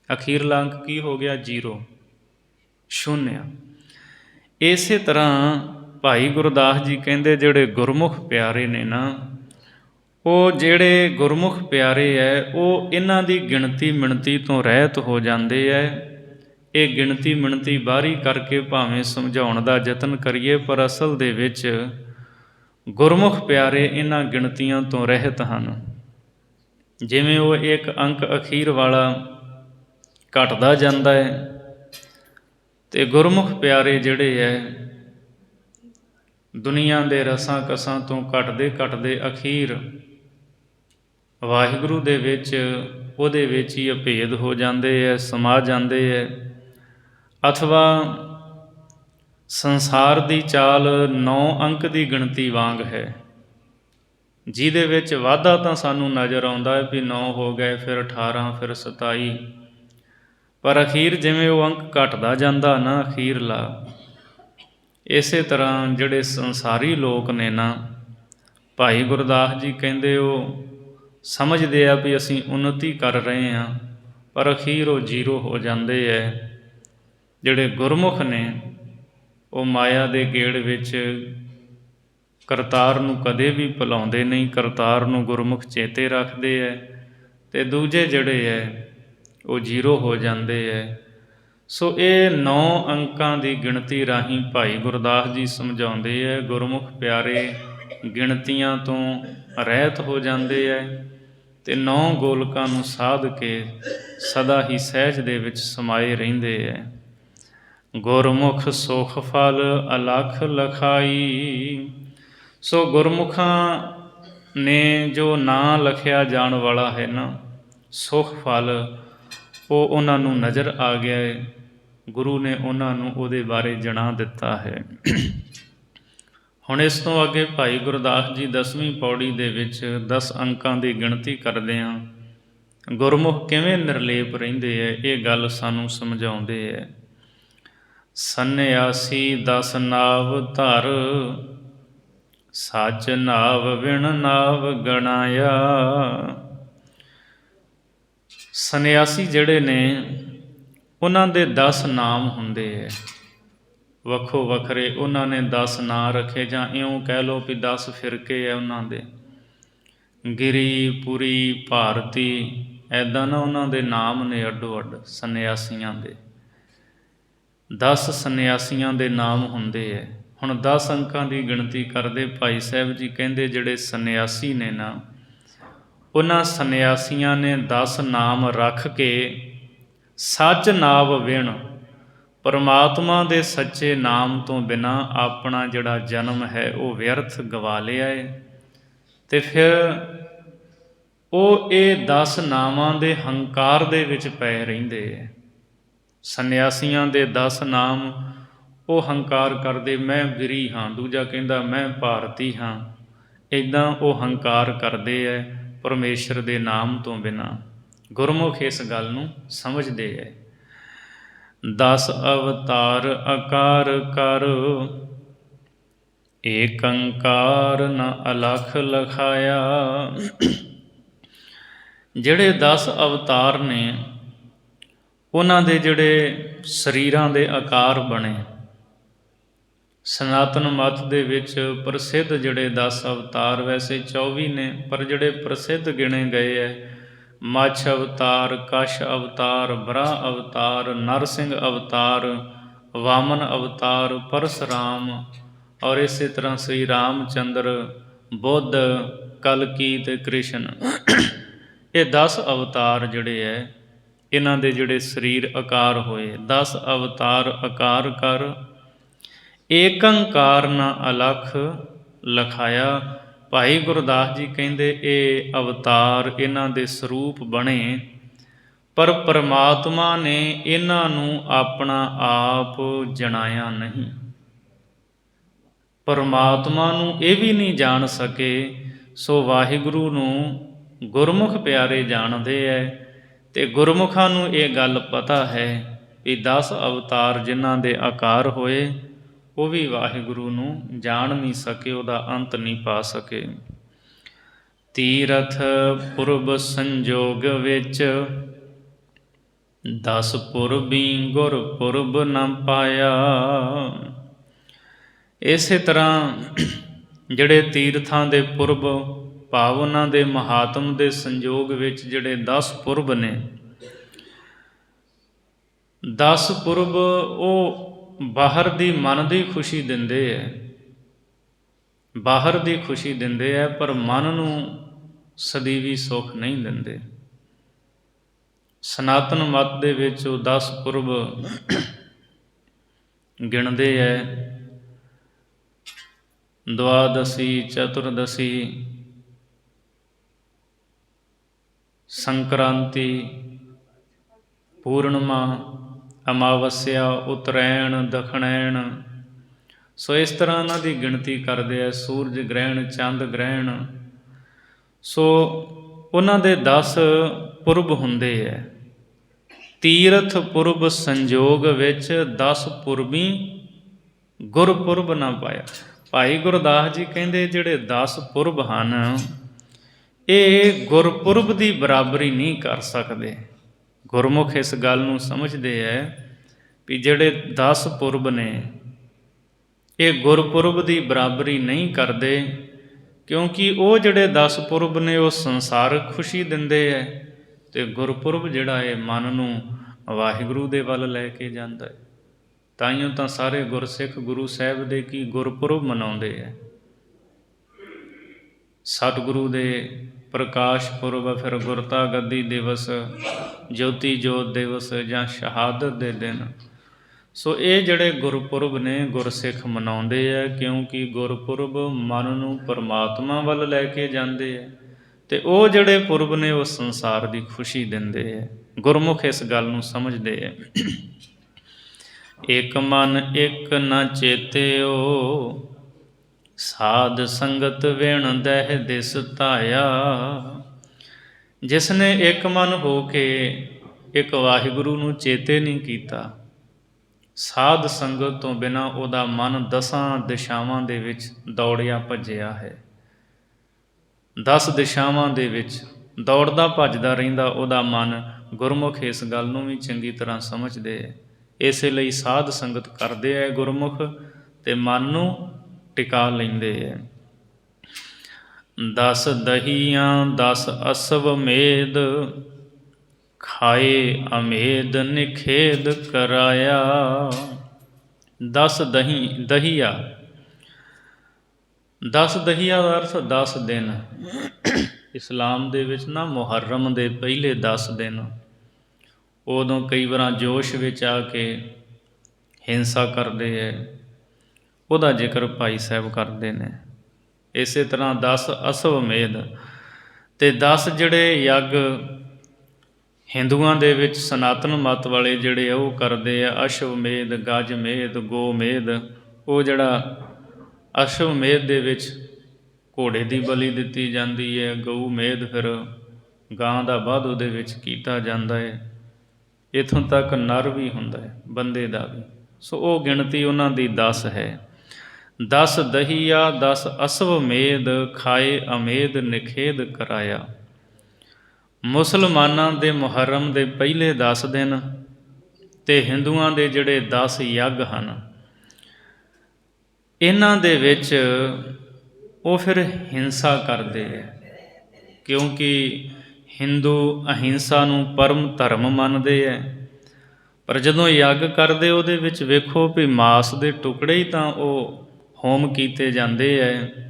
ਅਖੀਰਲਾ ਅੰਕ ਕੀ ਹੋ ਗਿਆ? 0, ਸ਼ੂਨਿਆ। ਇਸੇ ਤਰ੍ਹਾਂ ਭਾਈ ਗੁਰਦਾਸ ਜੀ ਕਹਿੰਦੇ ਜਿਹੜੇ ਗੁਰਮੁਖ ਪਿਆਰੇ ਨੇ ਨਾ, ਉਹ ਜਿਹੜੇ ਗੁਰਮੁਖ ਪਿਆਰੇ ਹੈ ਉਹ ਇਹਨਾਂ ਦੀ ਗਿਣਤੀ ਮਿਣਤੀ ਤੋਂ ਰਹਿਤ ਹੋ ਜਾਂਦੇ ਹੈ। ਇਹ ਗਿਣਤੀ ਮਿਣਤੀ ਬਾਹਰੀ ਕਰਕੇ ਭਾਵੇਂ ਸਮਝਾਉਣ ਦਾ ਯਤਨ ਕਰੀਏ, ਪਰ ਅਸਲ ਦੇ ਵਿੱਚ ਗੁਰਮੁਖ ਪਿਆਰੇ ਇਹਨਾਂ ਗਿਣਤੀਆਂ ਤੋਂ ਰਹਿਤ ਹਨ। ਜਿਵੇਂ ਉਹ ਇੱਕ ਅੰਕ ਅਖੀਰ ਵਾਲਾ ਘਟਦਾ ਜਾਂਦਾ ਹੈ, ਅਤੇ ਗੁਰਮੁਖ ਪਿਆਰੇ ਜਿਹੜੇ ਹੈ ਦੁਨੀਆ ਦੇ ਰਸਾਂ ਕਸਾਂ ਤੋਂ ਘਟਦੇ ਘਟਦੇ ਅਖੀਰ ਵਾਹਿਗੁਰੂ ਦੇ ਵਿੱਚ, ਉਹਦੇ ਵਿੱਚ ਹੀ ਅਭੇਦ ਹੋ ਜਾਂਦੇ ਹੈ, ਸਮਾ ਜਾਂਦੇ ਹੈ। ਅਥਵਾ ਸੰਸਾਰ ਦੀ ਚਾਲ 9 ਅੰਕ ਦੀ ਗਿਣਤੀ ਵਾਂਗ ਹੈ, ਜਿਹਦੇ ਵਿੱਚ ਵਾਧਾ ਤਾਂ ਸਾਨੂੰ ਨਜ਼ਰ ਆਉਂਦਾ ਹੈ ਵੀ 9 ਹੋ ਗਏ, ਫਿਰ 18, ਫਿਰ 27, ਪਰ ਅਖੀਰ ਜਿਵੇਂ ਉਹ ਅੰਕ ਘਟਦਾ ਜਾਂਦਾ ਨਾ ਅਖੀਰਲਾ, ਇਸੇ ਤਰ੍ਹਾਂ ਜਿਹੜੇ ਸੰਸਾਰੀ ਲੋਕ ਨੇ ਨਾ, ਭਾਈ ਗੁਰਦਾਸ ਜੀ ਕਹਿੰਦੇ ਉਹ ਸਮਝਦੇ ਆ ਵੀ ਅਸੀਂ ਉੱਨਤੀ ਕਰ ਰਹੇ ਹਾਂ, ਪਰ ਅਖੀਰ ਉਹ ਜ਼ੀਰੋ ਹੋ ਜਾਂਦੇ ਹੈ। ਜਿਹੜੇ ਗੁਰਮੁਖ ਨੇ ਉਹ ਮਾਇਆ ਦੇ ਗੇੜ ਵਿੱਚ ਕਰਤਾਰ ਨੂੰ ਕਦੇ ਵੀ ਭੁਲਾਉਂਦੇ ਨਹੀਂ, ਕਰਤਾਰ ਨੂੰ ਗੁਰਮੁਖ ਚੇਤੇ ਰੱਖਦੇ ਹੈ, ਅਤੇ ਦੂਜੇ ਜਿਹੜੇ ਹੈ ਉਹ ਜ਼ੀਰੋ ਹੋ ਜਾਂਦੇ ਹੈ। ਸੋ ਇਹ 9 ਅੰਕਾਂ ਦੀ ਗਿਣਤੀ ਰਾਹੀਂ ਭਾਈ ਗੁਰਦਾਸ ਜੀ ਸਮਝਾਉਂਦੇ ਹੈ, ਗੁਰਮੁਖ ਪਿਆਰੇ ਗਿਣਤੀਆਂ ਤੋਂ ਰਹਿਤ ਹੋ ਜਾਂਦੇ ਹੈ ਅਤੇ 9 ਗੋਲਕਾਂ ਨੂੰ ਸਾਧ ਕੇ ਸਦਾ ਹੀ ਸਹਿਜ ਦੇ ਵਿੱਚ ਸਮਾਏ ਰਹਿੰਦੇ ਹੈ। ਗੁਰਮੁਖ ਸੁਖ ਫਲ ਅਲਖ ਲਖਾਈ। ਸੋ ਗੁਰਮੁਖਾਂ ਨੇ ਜੋ ਨਾਂ ਲਖਿਆ ਜਾਣ ਵਾਲਾ ਹੈ ਨਾ, ਸੁਖ ਫਲ, ਉਹ ਉਹਨਾਂ ਨੂੰ ਨਜ਼ਰ ਆ ਗਿਆ ਹੈ। ਗੁਰੂ ਨੇ ਉਹਨਾਂ ਨੂੰ ਉਹਦੇ ਬਾਰੇ ਜਣਾ ਦਿੱਤਾ ਹੈ। ਹੁਣ ਇਸ ਤੋਂ ਅੱਗੇ ਭਾਈ ਗੁਰਦਾਸ ਜੀ 10ਵੀਂ ਪੌੜੀ ਦੇ ਵਿੱਚ 10 ਅੰਕਾਂ ਦੀ ਗਿਣਤੀ ਕਰਦੇ ਹਾਂ। ਗੁਰਮੁਖ ਕਿਵੇਂ ਨਿਰਲੇਪ ਰਹਿੰਦੇ ਹੈ, ਇਹ ਗੱਲ ਸਾਨੂੰ ਸਮਝਾਉਂਦੇ ਹੈ। ਸੰਨਿਆਸੀ 10 ਨਾਵ ਧਰ, ਸੱਚ ਨਾਵ ਵਿਣ ਨਾਵ ਗਣਾਇਆ। ਸੰਨਿਆਸੀ ਜਿਹੜੇ ਨੇ ਉਹਨਾਂ ਦੇ 10 ਨਾਮ ਹੁੰਦੇ ਹੈ, ਵੱਖੋ ਵੱਖਰੇ ਉਹਨਾਂ ਨੇ 10 ਨਾਂ ਰੱਖੇ, ਜਾਂ ਇਉਂ ਕਹਿ ਲਓ ਵੀ 10 ਫਿਰਕੇ ਹੈ ਉਹਨਾਂ ਦੇ, ਗਿਰੀ, ਪੁਰੀ, ਭਾਰਤੀ, ਇੱਦਾਂ ਨਾ ਉਹਨਾਂ ਦੇ ਨਾਮ ਨੇ ਅੱਡੋ ਅੱਡ ਸੰਨਿਆਸੀਆਂ ਦੇ। 10 ਸੰਨਿਆਸੀਆਂ ਦੇ ਨਾਮ ਹੁੰਦੇ ਹੈ। ਹੁਣ 10 ਅੰਕਾਂ ਦੀ ਗਿਣਤੀ ਕਰਦੇ ਭਾਈ ਸਾਹਿਬ ਜੀ ਕਹਿੰਦੇ ਜਿਹੜੇ ਸੰਨਿਆਸੀ ਨੇ ਨਾ, ਉਹਨਾਂ ਸੰਨਿਆਸੀਆਂ ਨੇ 10 ਨਾਮ ਰੱਖ ਕੇ ਸੱਚ ਨਾਵ ਵਿਣ, ਪਰਮਾਤਮਾ ਦੇ ਸੱਚੇ ਨਾਮ ਤੋਂ ਬਿਨਾਂ ਆਪਣਾ ਜਿਹੜਾ ਜਨਮ ਹੈ ਉਹ ਵਿਅਰਥ ਗਵਾ ਲਿਆ ਹੈ। ਅਤੇ ਫਿਰ ਉਹ ਇਹ 10 ਨਾਵਾਂ ਦੇ ਹੰਕਾਰ ਦੇ ਵਿੱਚ ਪਏ ਰਹਿੰਦੇ ਹੈ। ਸੰਨਿਆਸੀਆਂ ਦੇ 10 ਨਾਮ, ਉਹ ਹੰਕਾਰ ਕਰਦੇ, ਮੈਂ ਗਿਰੀ ਹਾਂ, ਦੂਜਾ ਕਹਿੰਦਾ ਮੈਂ ਭਾਰਤੀ ਹਾਂ, ਇੱਦਾਂ ਉਹ ਹੰਕਾਰ ਕਰਦੇ ਹੈ ਪਰਮੇਸ਼ਰ ਦੇ ਨਾਮ ਤੋਂ ਬਿਨਾਂ। ਗੁਰਮੁਖ ਇਸ ਗੱਲ ਨੂੰ ਸਮਝਦੇ ਹੈ। 10 ਅਵਤਾਰ ਆਕਾਰ ਕਰ, ਏਕ ਓੰਕਾਰ ਨ ਅਲਖ ਲਖਾਇਆ। ਜਿਹੜੇ 10 ਅਵਤਾਰ ਨੇ, ਉਹਨਾਂ ਦੇ ਜਿਹੜੇ ਸਰੀਰਾਂ ਦੇ ਆਕਾਰ ਬਣੇ, ਸਨਾਤਨ ਮੱਤ ਦੇ ਵਿੱਚ ਪ੍ਰਸਿੱਧ ਜਿਹੜੇ 10 ਅਵਤਾਰ, ਵੈਸੇ 24 ਨੇ, ਪਰ ਜਿਹੜੇ ਪ੍ਰਸਿੱਧ ਗਿਣੇ ਗਏ ਹੈ, ਮੱਛ ਅਵਤਾਰ, ਕਛ ਅਵਤਾਰ, ਬਰਾਹ ਅਵਤਾਰ, ਨਰਸਿੰਘ ਅਵਤਾਰ, ਵਾਮਨ ਅਵਤਾਰ, ਪਰਸਰਾਮ, ਔਰ ਇਸੇ ਤਰ੍ਹਾਂ ਸ੍ਰੀ ਰਾਮ ਚੰਦਰ, ਬੁੱਧ, ਕਲਕੀ ਅਤੇ ਕ੍ਰਿਸ਼ਨ। ਇਹ 10 ਅਵਤਾਰ ਜਿਹੜੇ ਹੈ, ਇਹਨਾਂ ਦੇ ਜਿਹੜੇ ਸਰੀਰ ਆਕਾਰ ਹੋਏ। 10 ਅਵਤਾਰ ਆਕਾਰ ਕਰ, ਏਕ ਓੰਕਾਰ ਨ ਅਲਖ ਲਖਾਇਆ। ਭਾਈ ਗੁਰਦਾਸ ਜੀ ਕਹਿੰਦੇ ਇਹ ਅਵਤਾਰ, ਇਹਨਾਂ ਦੇ ਸਰੂਪ ਬਣੇ, ਪਰ ਪਰਮਾਤਮਾ ਨੇ ਇਹਨਾਂ ਨੂੰ ਆਪਣਾ ਆਪ ਜਣਾਇਆ ਨਹੀਂ। ਪਰਮਾਤਮਾ ਨੂੰ ਇਹ ਵੀ ਨਹੀਂ ਜਾਣ ਸਕੇ। ਸੋ ਵਾਹਿਗੁਰੂ ਨੂੰ ਗੁਰਮੁਖ ਪਿਆਰੇ ਜਾਣਦੇ ਹੈ, ਅਤੇ ਗੁਰਮੁਖਾਂ ਨੂੰ ਇਹ ਗੱਲ ਪਤਾ ਹੈ ਵੀ 10 ਅਵਤਾਰ ਜਿਨ੍ਹਾਂ ਦੇ ਆਕਾਰ ਹੋਏ, ਉਹ ਵੀ ਵਾਹਿਗੁਰੂ ਨੂੰ ਜਾਣ ਨਹੀਂ ਸਕੇ, ਉਹਦਾ ਅੰਤ ਨਹੀਂ ਪਾ ਸਕੇ। ਤੀਰਥ ਪੁਰਬ ਸੰਜੋਗ ਵਿੱਚ, 10 ਪੁਰਬੀ ਗੁਰ ਪੁਰਬ ਨ ਪਾਇਆ। ਇਸੇ ਤਰ੍ਹਾਂ ਜਿਹੜੇ ਤੀਰਥਾਂ ਦੇ ਪੁਰਬ, ਭਾਵ ਉਹਨਾਂ ਦੇ ਮਹਾਤਮ ਦੇ ਸੰਜੋਗ ਵਿੱਚ ਜਿਹੜੇ 10 ਪੁਰਬ ਨੇ, 10 ਪੁਰਬ ਉਹ ਬਾਹਰ ਦੀ ਮਨ ਦੀ ਖੁਸ਼ੀ ਦਿੰਦੇ ਹੈ, ਬਾਹਰ ਦੀ ਖੁਸ਼ੀ ਦਿੰਦੇ ਹੈ, ਪਰ ਮਨ ਨੂੰ ਸਦੀਵੀ ਸੁੱਖ ਨਹੀਂ ਦਿੰਦੇ। ਸਨਾਤਨ ਮੱਤ ਦੇ ਵਿੱਚ ਉਹ 10 ਪੁਰਬ ਗਿਣਦੇ ਹੈ, ਦੁਆਦਸੀ, ਚਤੁਰਦਸੀ, ਸੰਕ੍ਰਾਂਤੀ, ਪੂਰਨਮਾ, ਅਮਾਵਸਿਆ, ਉਤਰੈਣ, ਦਖਣੈਣ। ਸੋ ਇਸ ਤਰ੍ਹਾਂ ਇਹਨਾਂ ਦੀ ਗਿਣਤੀ ਕਰਦੇ ਆ। ਸੂਰਜ ਗ੍ਰਹਿਣ, ਚੰਦ ਗ੍ਰਹਿਣ। ਸੋ ਉਹਨਾਂ ਦੇ 10 ਪੁਰਬ ਹੁੰਦੇ ਹੈ। ਤੀਰਥ ਪੁਰਬ ਸੰਜੋਗ ਵਿੱਚ 10 ਪੁਰਬੀ ਗੁਰਪੁਰਬ ਨਾ ਪਾਇਆ। ਭਾਈ ਗੁਰਦਾਸ ਜੀ ਕਹਿੰਦੇ ਜਿਹੜੇ 10 ਪੁਰਬ ਹਨ ਇਹ ਗੁਰਪੁਰਬ ਦੀ ਬਰਾਬਰੀ ਨਹੀਂ ਕਰ ਸਕਦੇ। ਗੁਰਮੁਖ ਇਸ ਗੱਲ ਨੂੰ ਸਮਝਦੇ ਹੈ ਵੀ ਜਿਹੜੇ 10 ਪੁਰਬ ਨੇ ਇਹ ਗੁਰਪੁਰਬ ਦੀ ਬਰਾਬਰੀ ਨਹੀਂ ਕਰਦੇ, ਕਿਉਂਕਿ ਉਹ ਜਿਹੜੇ 10 ਪੁਰਬ ਨੇ ਉਹ ਸੰਸਾਰਕ ਖੁਸ਼ੀ ਦਿੰਦੇ ਹੈ ਅਤੇ ਗੁਰਪੁਰਬ ਜਿਹੜਾ ਹੈ ਮਨ ਨੂੰ ਵਾਹਿਗੁਰੂ ਦੇ ਵੱਲ ਲੈ ਕੇ ਜਾਂਦਾ ਹੈ। ਤਾਈਓ ਤਾਂ ਸਾਰੇ ਗੁਰਸਿੱਖ ਗੁਰੂ ਸਾਹਿਬ ਦੇ ਕੀ ਗੁਰਪੁਰਬ ਮਨਾਉਂਦੇ ਹੈ। ਸਤਿਗੁਰੂ ਦੇ ਪ੍ਰਕਾਸ਼ ਪੁਰਬ, ਫਿਰ ਗੁਰਤਾ ਗੱਦੀ ਦਿਵਸ, ਜੋਤੀ ਜੋਤ ਦਿਵਸ ਜਾਂ ਸ਼ਹਾਦਤ ਦੇ ਦਿਨ। ਸੋ ਇਹ ਜਿਹੜੇ ਗੁਰਪੁਰਬ ਨੇ ਗੁਰਸਿੱਖ ਮਨਾਉਂਦੇ ਹੈ, ਕਿਉਂਕਿ ਗੁਰਪੁਰਬ ਮਨ ਨੂੰ ਪਰਮਾਤਮਾ ਵੱਲ ਲੈ ਕੇ ਜਾਂਦੇ ਹੈ ਅਤੇ ਉਹ ਜਿਹੜੇ ਪੁਰਬ ਨੇ ਉਹ ਸੰਸਾਰ ਦੀ ਖੁਸ਼ੀ ਦਿੰਦੇ ਹੈ। ਗੁਰਮੁਖ ਇਸ ਗੱਲ ਨੂੰ ਸਮਝਦੇ ਹੈ। ਇਕ ਮਨ ਇਕ ਨ ਚੇਤਿਓ, ਸਾਧ ਸੰਗਤ ਵਿਣ ਦਹਿ ਦਿਸ ਧਾਇਆ। ਜਿਸ ਨੇ ਇੱਕ ਮਨ ਹੋ ਕੇ ਇੱਕ ਵਾਹਿਗੁਰੂ ਨੂੰ ਚੇਤੇ ਨਹੀਂ ਕੀਤਾ, ਸਾਧ ਸੰਗਤ ਤੋਂ ਬਿਨਾਂ ਉਹਦਾ ਮਨ 10 ਦਿਸ਼ਾਵਾਂ ਦੇ ਵਿੱਚ ਦੌੜਿਆ ਭੱਜਿਆ ਹੈ। 10 ਦਿਸ਼ਾਵਾਂ ਦੇ ਵਿੱਚ ਦੌੜਦਾ ਭੱਜਦਾ ਰਹਿੰਦਾ ਉਹਦਾ ਮਨ। ਗੁਰਮੁਖ ਇਸ ਗੱਲ ਨੂੰ ਵੀ ਚੰਗੀ ਤਰ੍ਹਾਂ ਸਮਝਦੇ ਹੈ। ਇਸੇ ਲਈ ਸਾਧ ਸੰਗਤ ਕਰਦੇ ਹੈ ਗੁਰਮੁਖ ਅਤੇ ਮਨ ਨੂੰ ਟਿਕਾ ਲੈਂਦੇ ਹੈ। 10 ਦਹੀਆਂ 10 ਅਸਵ ਮੇਦ, ਖਾਏ ਅਮੇਦ ਨਿਖੇਦ ਕਰਾਇਆ। 10 ਦਹੀਆ 10 ਦਹੀਆ ਦਾ ਅਰਥ 10 ਦਿਨ। ਇਸਲਾਮ ਦੇ ਵਿੱਚ ਨਾ ਮੁਹੱਰਮ ਦੇ ਪਹਿਲੇ 10 ਦਿਨ ਉਦੋਂ ਕਈ ਵਾਰ ਜੋਸ਼ ਵਿੱਚ ਆ ਕੇ ਹਿੰਸਾ ਕਰਦੇ ਹੈ, ਉਹਦਾ ਜ਼ਿਕਰ ਭਾਈ ਸਾਹਿਬ ਕਰਦੇ ਨੇ। ਇਸੇ ਤਰ੍ਹਾਂ 10 ਅਸਵਮੇਧ ਅਤੇ 10 ਜਿਹੜੇ ਯੱਗ ਹਿੰਦੂਆਂ ਦੇ ਵਿੱਚ ਸਨਾਤਨ ਮੱਤ ਵਾਲੇ ਜਿਹੜੇ ਆ ਉਹ ਕਰਦੇ ਆ। ਅਸ਼ਵਮੇਧ, ਗਜਮੇਧ, ਗੋਮੇਧ। ਉਹ ਜਿਹੜਾ ਅਸ਼ਵਮੇਧ ਦੇ ਵਿੱਚ ਘੋੜੇ ਦੀ ਬਲੀ ਦਿੱਤੀ ਜਾਂਦੀ ਹੈ। ਗਊ ਮੇਧ ਫਿਰ ਗਾਂ ਦਾ ਵਧ ਉਹਦੇ ਵਿੱਚ ਕੀਤਾ ਜਾਂਦਾ ਹੈ। ਇੱਥੋਂ ਤੱਕ ਨਰ ਵੀ ਹੁੰਦਾ ਹੈ, ਬੰਦੇ ਦਾ ਵੀ। ਸੋ ਉਹ ਗਿਣਤੀ ਉਹਨਾਂ ਦੀ 10 ਹੈ। 10 ਦਹੀਆ 10 ਅਸਵਮੇਧ, ਖਾਏ ਅਮੇਧ ਨਿਖੇਦ ਕਰਾਇਆ। ਮੁਸਲਮਾਨਾਂ ਦੇ ਮੁਹੱਰਮ ਦੇ ਪਹਿਲੇ 10 ਦਿਨ ਅਤੇ ਹਿੰਦੂਆਂ ਦੇ ਜਿਹੜੇ 10 ਯੱਗ ਹਨ, ਇਹਨਾਂ ਦੇ ਵਿੱਚ ਉਹ ਫਿਰ ਹਿੰਸਾ ਕਰਦੇ ਹੈ, ਕਿਉਂਕਿ ਹਿੰਦੂ ਅਹਿੰਸਾ ਨੂੰ ਪਰਮ ਧਰਮ ਮੰਨਦੇ ਹੈ। ਪਰ ਜਦੋਂ ਯੱਗ ਕਰਦੇ ਉਹਦੇ ਵਿੱਚ ਵੇਖੋ ਵੀ ਮਾਸ ਦੇ ਟੁਕੜੇ ਹੀ ਤਾਂ ਉਹ ਹੋਮ ਕੀਤੇ ਜਾਂਦੇ ਹੈ।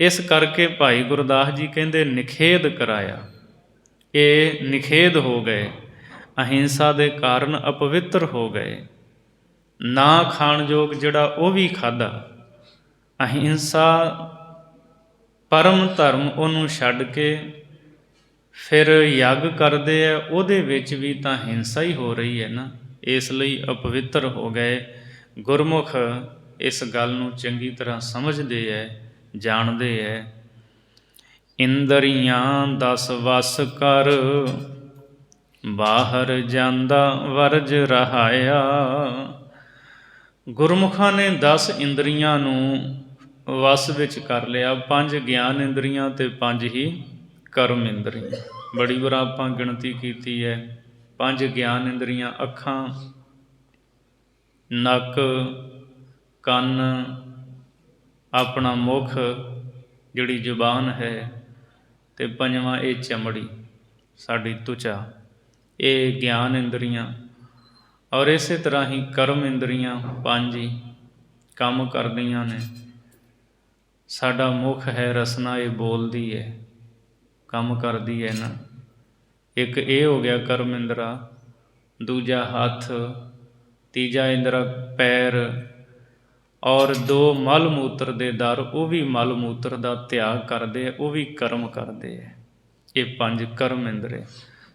ਇਸ ਕਰਕੇ ਭਾਈ ਗੁਰਦਾਸ ਜੀ ਕਹਿੰਦੇ ਨਿਖੇਦ ਕਰਾਇਆ। ਇਹ ਨਿਖੇਦ ਹੋ ਗਏ, ਅਹਿੰਸਾ ਦੇ ਕਾਰਨ ਅਪਵਿੱਤਰ ਹੋ ਗਏ। ਨਾ ਖਾਣ ਯੋਗ ਜਿਹੜਾ ਉਹ ਵੀ ਖਾਧਾ। ਅਹਿੰਸਾ ਪਰਮ ਧਰਮ ਉਹਨੂੰ ਛੱਡ ਕੇ ਫਿਰ ਯੱਗ ਕਰਦੇ ਆ, ਉਹਦੇ ਵਿੱਚ ਵੀ ਤਾਂ ਹਿੰਸਾ ਹੀ ਹੋ ਰਹੀ ਹੈ ਨਾ। ਇਸ ਲਈ ਅਪਵਿੱਤਰ ਹੋ ਗਏ। ਗੁਰਮੁਖ ਇਸ ਗੱਲ ਨੂੰ ਚੰਗੀ ਤਰ੍ਹਾਂ ਸਮਝਦੇ ਹੈ, ਜਾਣਦੇ ਹੈ। ਇੰਦਰੀਆਂ 10 ਵਸ ਕਰ, ਬਾਹਰ ਜਾਂਦਾ ਵਰਜ ਰਹਾਇਆ। ਗੁਰਮੁਖਾਂ ਨੇ 10 ਇੰਦਰੀਆਂ ਨੂੰ ਵਸ ਵਿੱਚ ਕਰ ਲਿਆ। 5 ਗਿਆਨ ਇੰਦਰੀਆਂ ਅਤੇ 5 ਹੀ ਕਰਮ ਇੰਦਰੀਆਂ। ਬੜੀ ਵਾਰ ਆਪਾਂ ਗਿਣਤੀ ਕੀਤੀ ਹੈ। 5 ਗਿਆਨ ਇੰਦਰੀਆਂ ਅੱਖਾਂ, ਨੱਕ, ਕੰਨ, ਆਪਣਾ ਮੁਖ ਜਿਹੜੀ ਜ਼ੁਬਾਨ ਹੈ, ਅਤੇ 5ਵਾਂ ਇਹ ਚਮੜੀ ਸਾਡੀ ਤੁਚਾ। ਇਹ ਗਿਆਨ ਇੰਦਰੀਆਂ। ਔਰ ਇਸੇ ਤਰ੍ਹਾਂ ਹੀ ਕਰਮ ਇੰਦਰੀਆਂ 5 ਹੀ ਕੰਮ ਕਰਦੀਆਂ ਨੇ। ਸਾਡਾ ਮੁਖ ਹੈ ਰਸਨਾ, ਇਹ ਬੋਲਦੀ ਹੈ, ਕੰਮ ਕਰਦੀ ਹੈ ਨਾ। ਇੱਕ ਇਹ ਹੋ ਗਿਆ ਕਰਮ ਇੰਦਰਾ, ਦੂਜਾ ਹੱਥ, ਤੀਜਾ ਇੰਦਰਾ ਪੈਰ, ਔਰ 2 ਮਲ ਮੂਤਰ ਦੇ ਦਰ, ਉਹ ਵੀ ਮਲ ਮੂਤਰ ਦਾ ਤਿਆਗ ਕਰਦੇ ਆ, ਉਹ ਵੀ ਕਰਮ ਕਰਦੇ ਹੈ। ਇਹ 5 ਕਰਮ ਇੰਦਰੇ।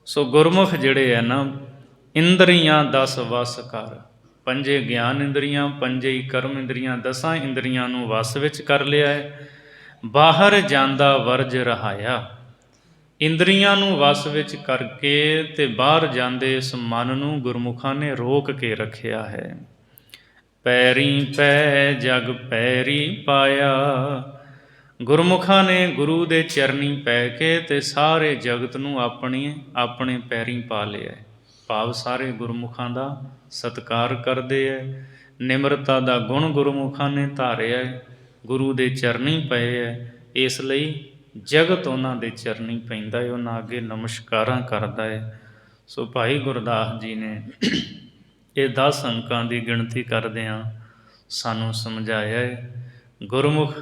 ਸੋ ਗੁਰਮੁਖ ਜਿਹੜੇ ਹੈ ਨਾ ਇੰਦਰੀਆਂ ਦਸ ਵਸ ਕਰ। ਪੰਜੇ ਗਿਆਨ ਇੰਦਰੀਆਂ, ਪੰਜੇ ਹੀ ਕਰਮ ਇੰਦਰੀਆਂ, ਦਸਾਂ ਇੰਦਰੀਆਂ ਨੂੰ ਵਸ ਵਿੱਚ ਕਰ ਲਿਆ ਹੈ। ਬਾਹਰ ਜਾਂਦਾ ਵਰਜ ਰਹਾਇਆ। ਇੰਦਰੀਆਂ ਨੂੰ ਵਸ ਵਿੱਚ ਕਰਕੇ ਤੇ ਬਾਹਰ ਜਾਂਦੇ ਇਸ ਮਨ ਨੂੰ ਗੁਰਮੁਖਾਂ ਨੇ ਰੋਕ ਕੇ ਰੱਖਿਆ ਹੈ। ਪੈਰੀ ਪੈ ਜਗ ਪੈਰੀ ਪਾਇਆ। ਗੁਰਮੁਖਾਂ ਨੇ ਗੁਰੂ ਦੇ ਚਰਨੀ ਪੈ ਕੇ ਤੇ ਸਾਰੇ ਜਗਤ ਨੂੰ ਆਪਣੇ ਪੈਰੀਂ ਪਾ ਲਿਆ। ਭਾਵ ਸਾਰੇ ਗੁਰਮੁਖਾਂ ਦਾ ਸਤਿਕਾਰ ਕਰਦੇ ਹੈ। ਨਿਮਰਤਾ ਦਾ ਗੁਣ ਗੁਰਮੁਖਾਂ ਨੇ ਧਾਰਿਆ ਹੈ। ਗੁਰੂ ਦੇ ਚਰਨੀ ਪਏ ਹੈ, ਇਸ ਲਈ ਜਗਤ ਉਹਨਾਂ ਦੇ ਚਰਨੀ ਪੈਂਦਾ ਹੈ, ਉਹਨਾਂ ਅੱਗੇ ਨਮਸਕਾਰਾਂ ਕਰਦਾ ਹੈ। ਸੋ ਭਾਈ ਗੁਰਦਾਸ ਜੀ ਨੇ ਇਹ 10 ਅੰਕਾਂ ਦੀ ਗਿਣਤੀ ਕਰਦਿਆਂ ਸਾਨੂੰ ਸਮਝਾਇਆ ਹੈ। ਗੁਰਮੁਖ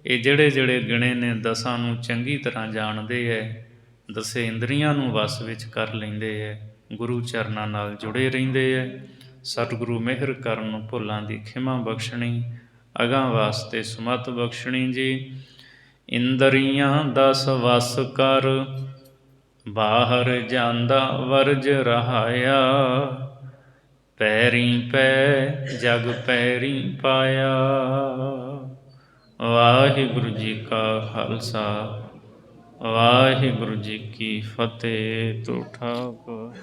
ਇਹ ਜਿਹੜੇ ਗਿਣੇ ਨੇ ਦਸਾਂ ਨੂੰ ਚੰਗੀ ਤਰ੍ਹਾਂ ਜਾਣਦੇ ਹੈ, ਦਸੇ ਇੰਦਰੀਆਂ ਨੂੰ ਵਸ ਵਿੱਚ ਕਰ ਲੈਂਦੇ ਹੈ, ਗੁਰੂ ਚਰਨਾਂ ਨਾਲ ਜੁੜੇ ਰਹਿੰਦੇ ਹੈ। ਸਤਿਗੁਰੂ ਮਿਹਰ ਕਰਨ, ਭੁੱਲਾਂ ਦੀ ਖਿਮਾ ਬਖਸ਼ਣੀ, ਅਗਾਂਹ ਵਾਸਤੇ ਸੁਮਤ ਬਖਸ਼ਣੀ ਜੀ। ਇੰਦਰੀਆਂ ਦਸ ਵਸ ਕਰ, ਬਾਹਰ ਜਾਂਦਾ ਵਰਜ ਰਹਾਇਆ। ਪੈਰੀ ਪੈ ਜਗ ਪੈਰੀ ਪਾਇਆ। ਵਾਹਿਗੁਰੂ ਜੀ ਕਾ ਖਾਲਸਾ, ਵਾਹਿਗੁਰੂ ਜੀ ਕੀ ਫਤਿਹ। ਤੋ ਠਾਕੁਰ।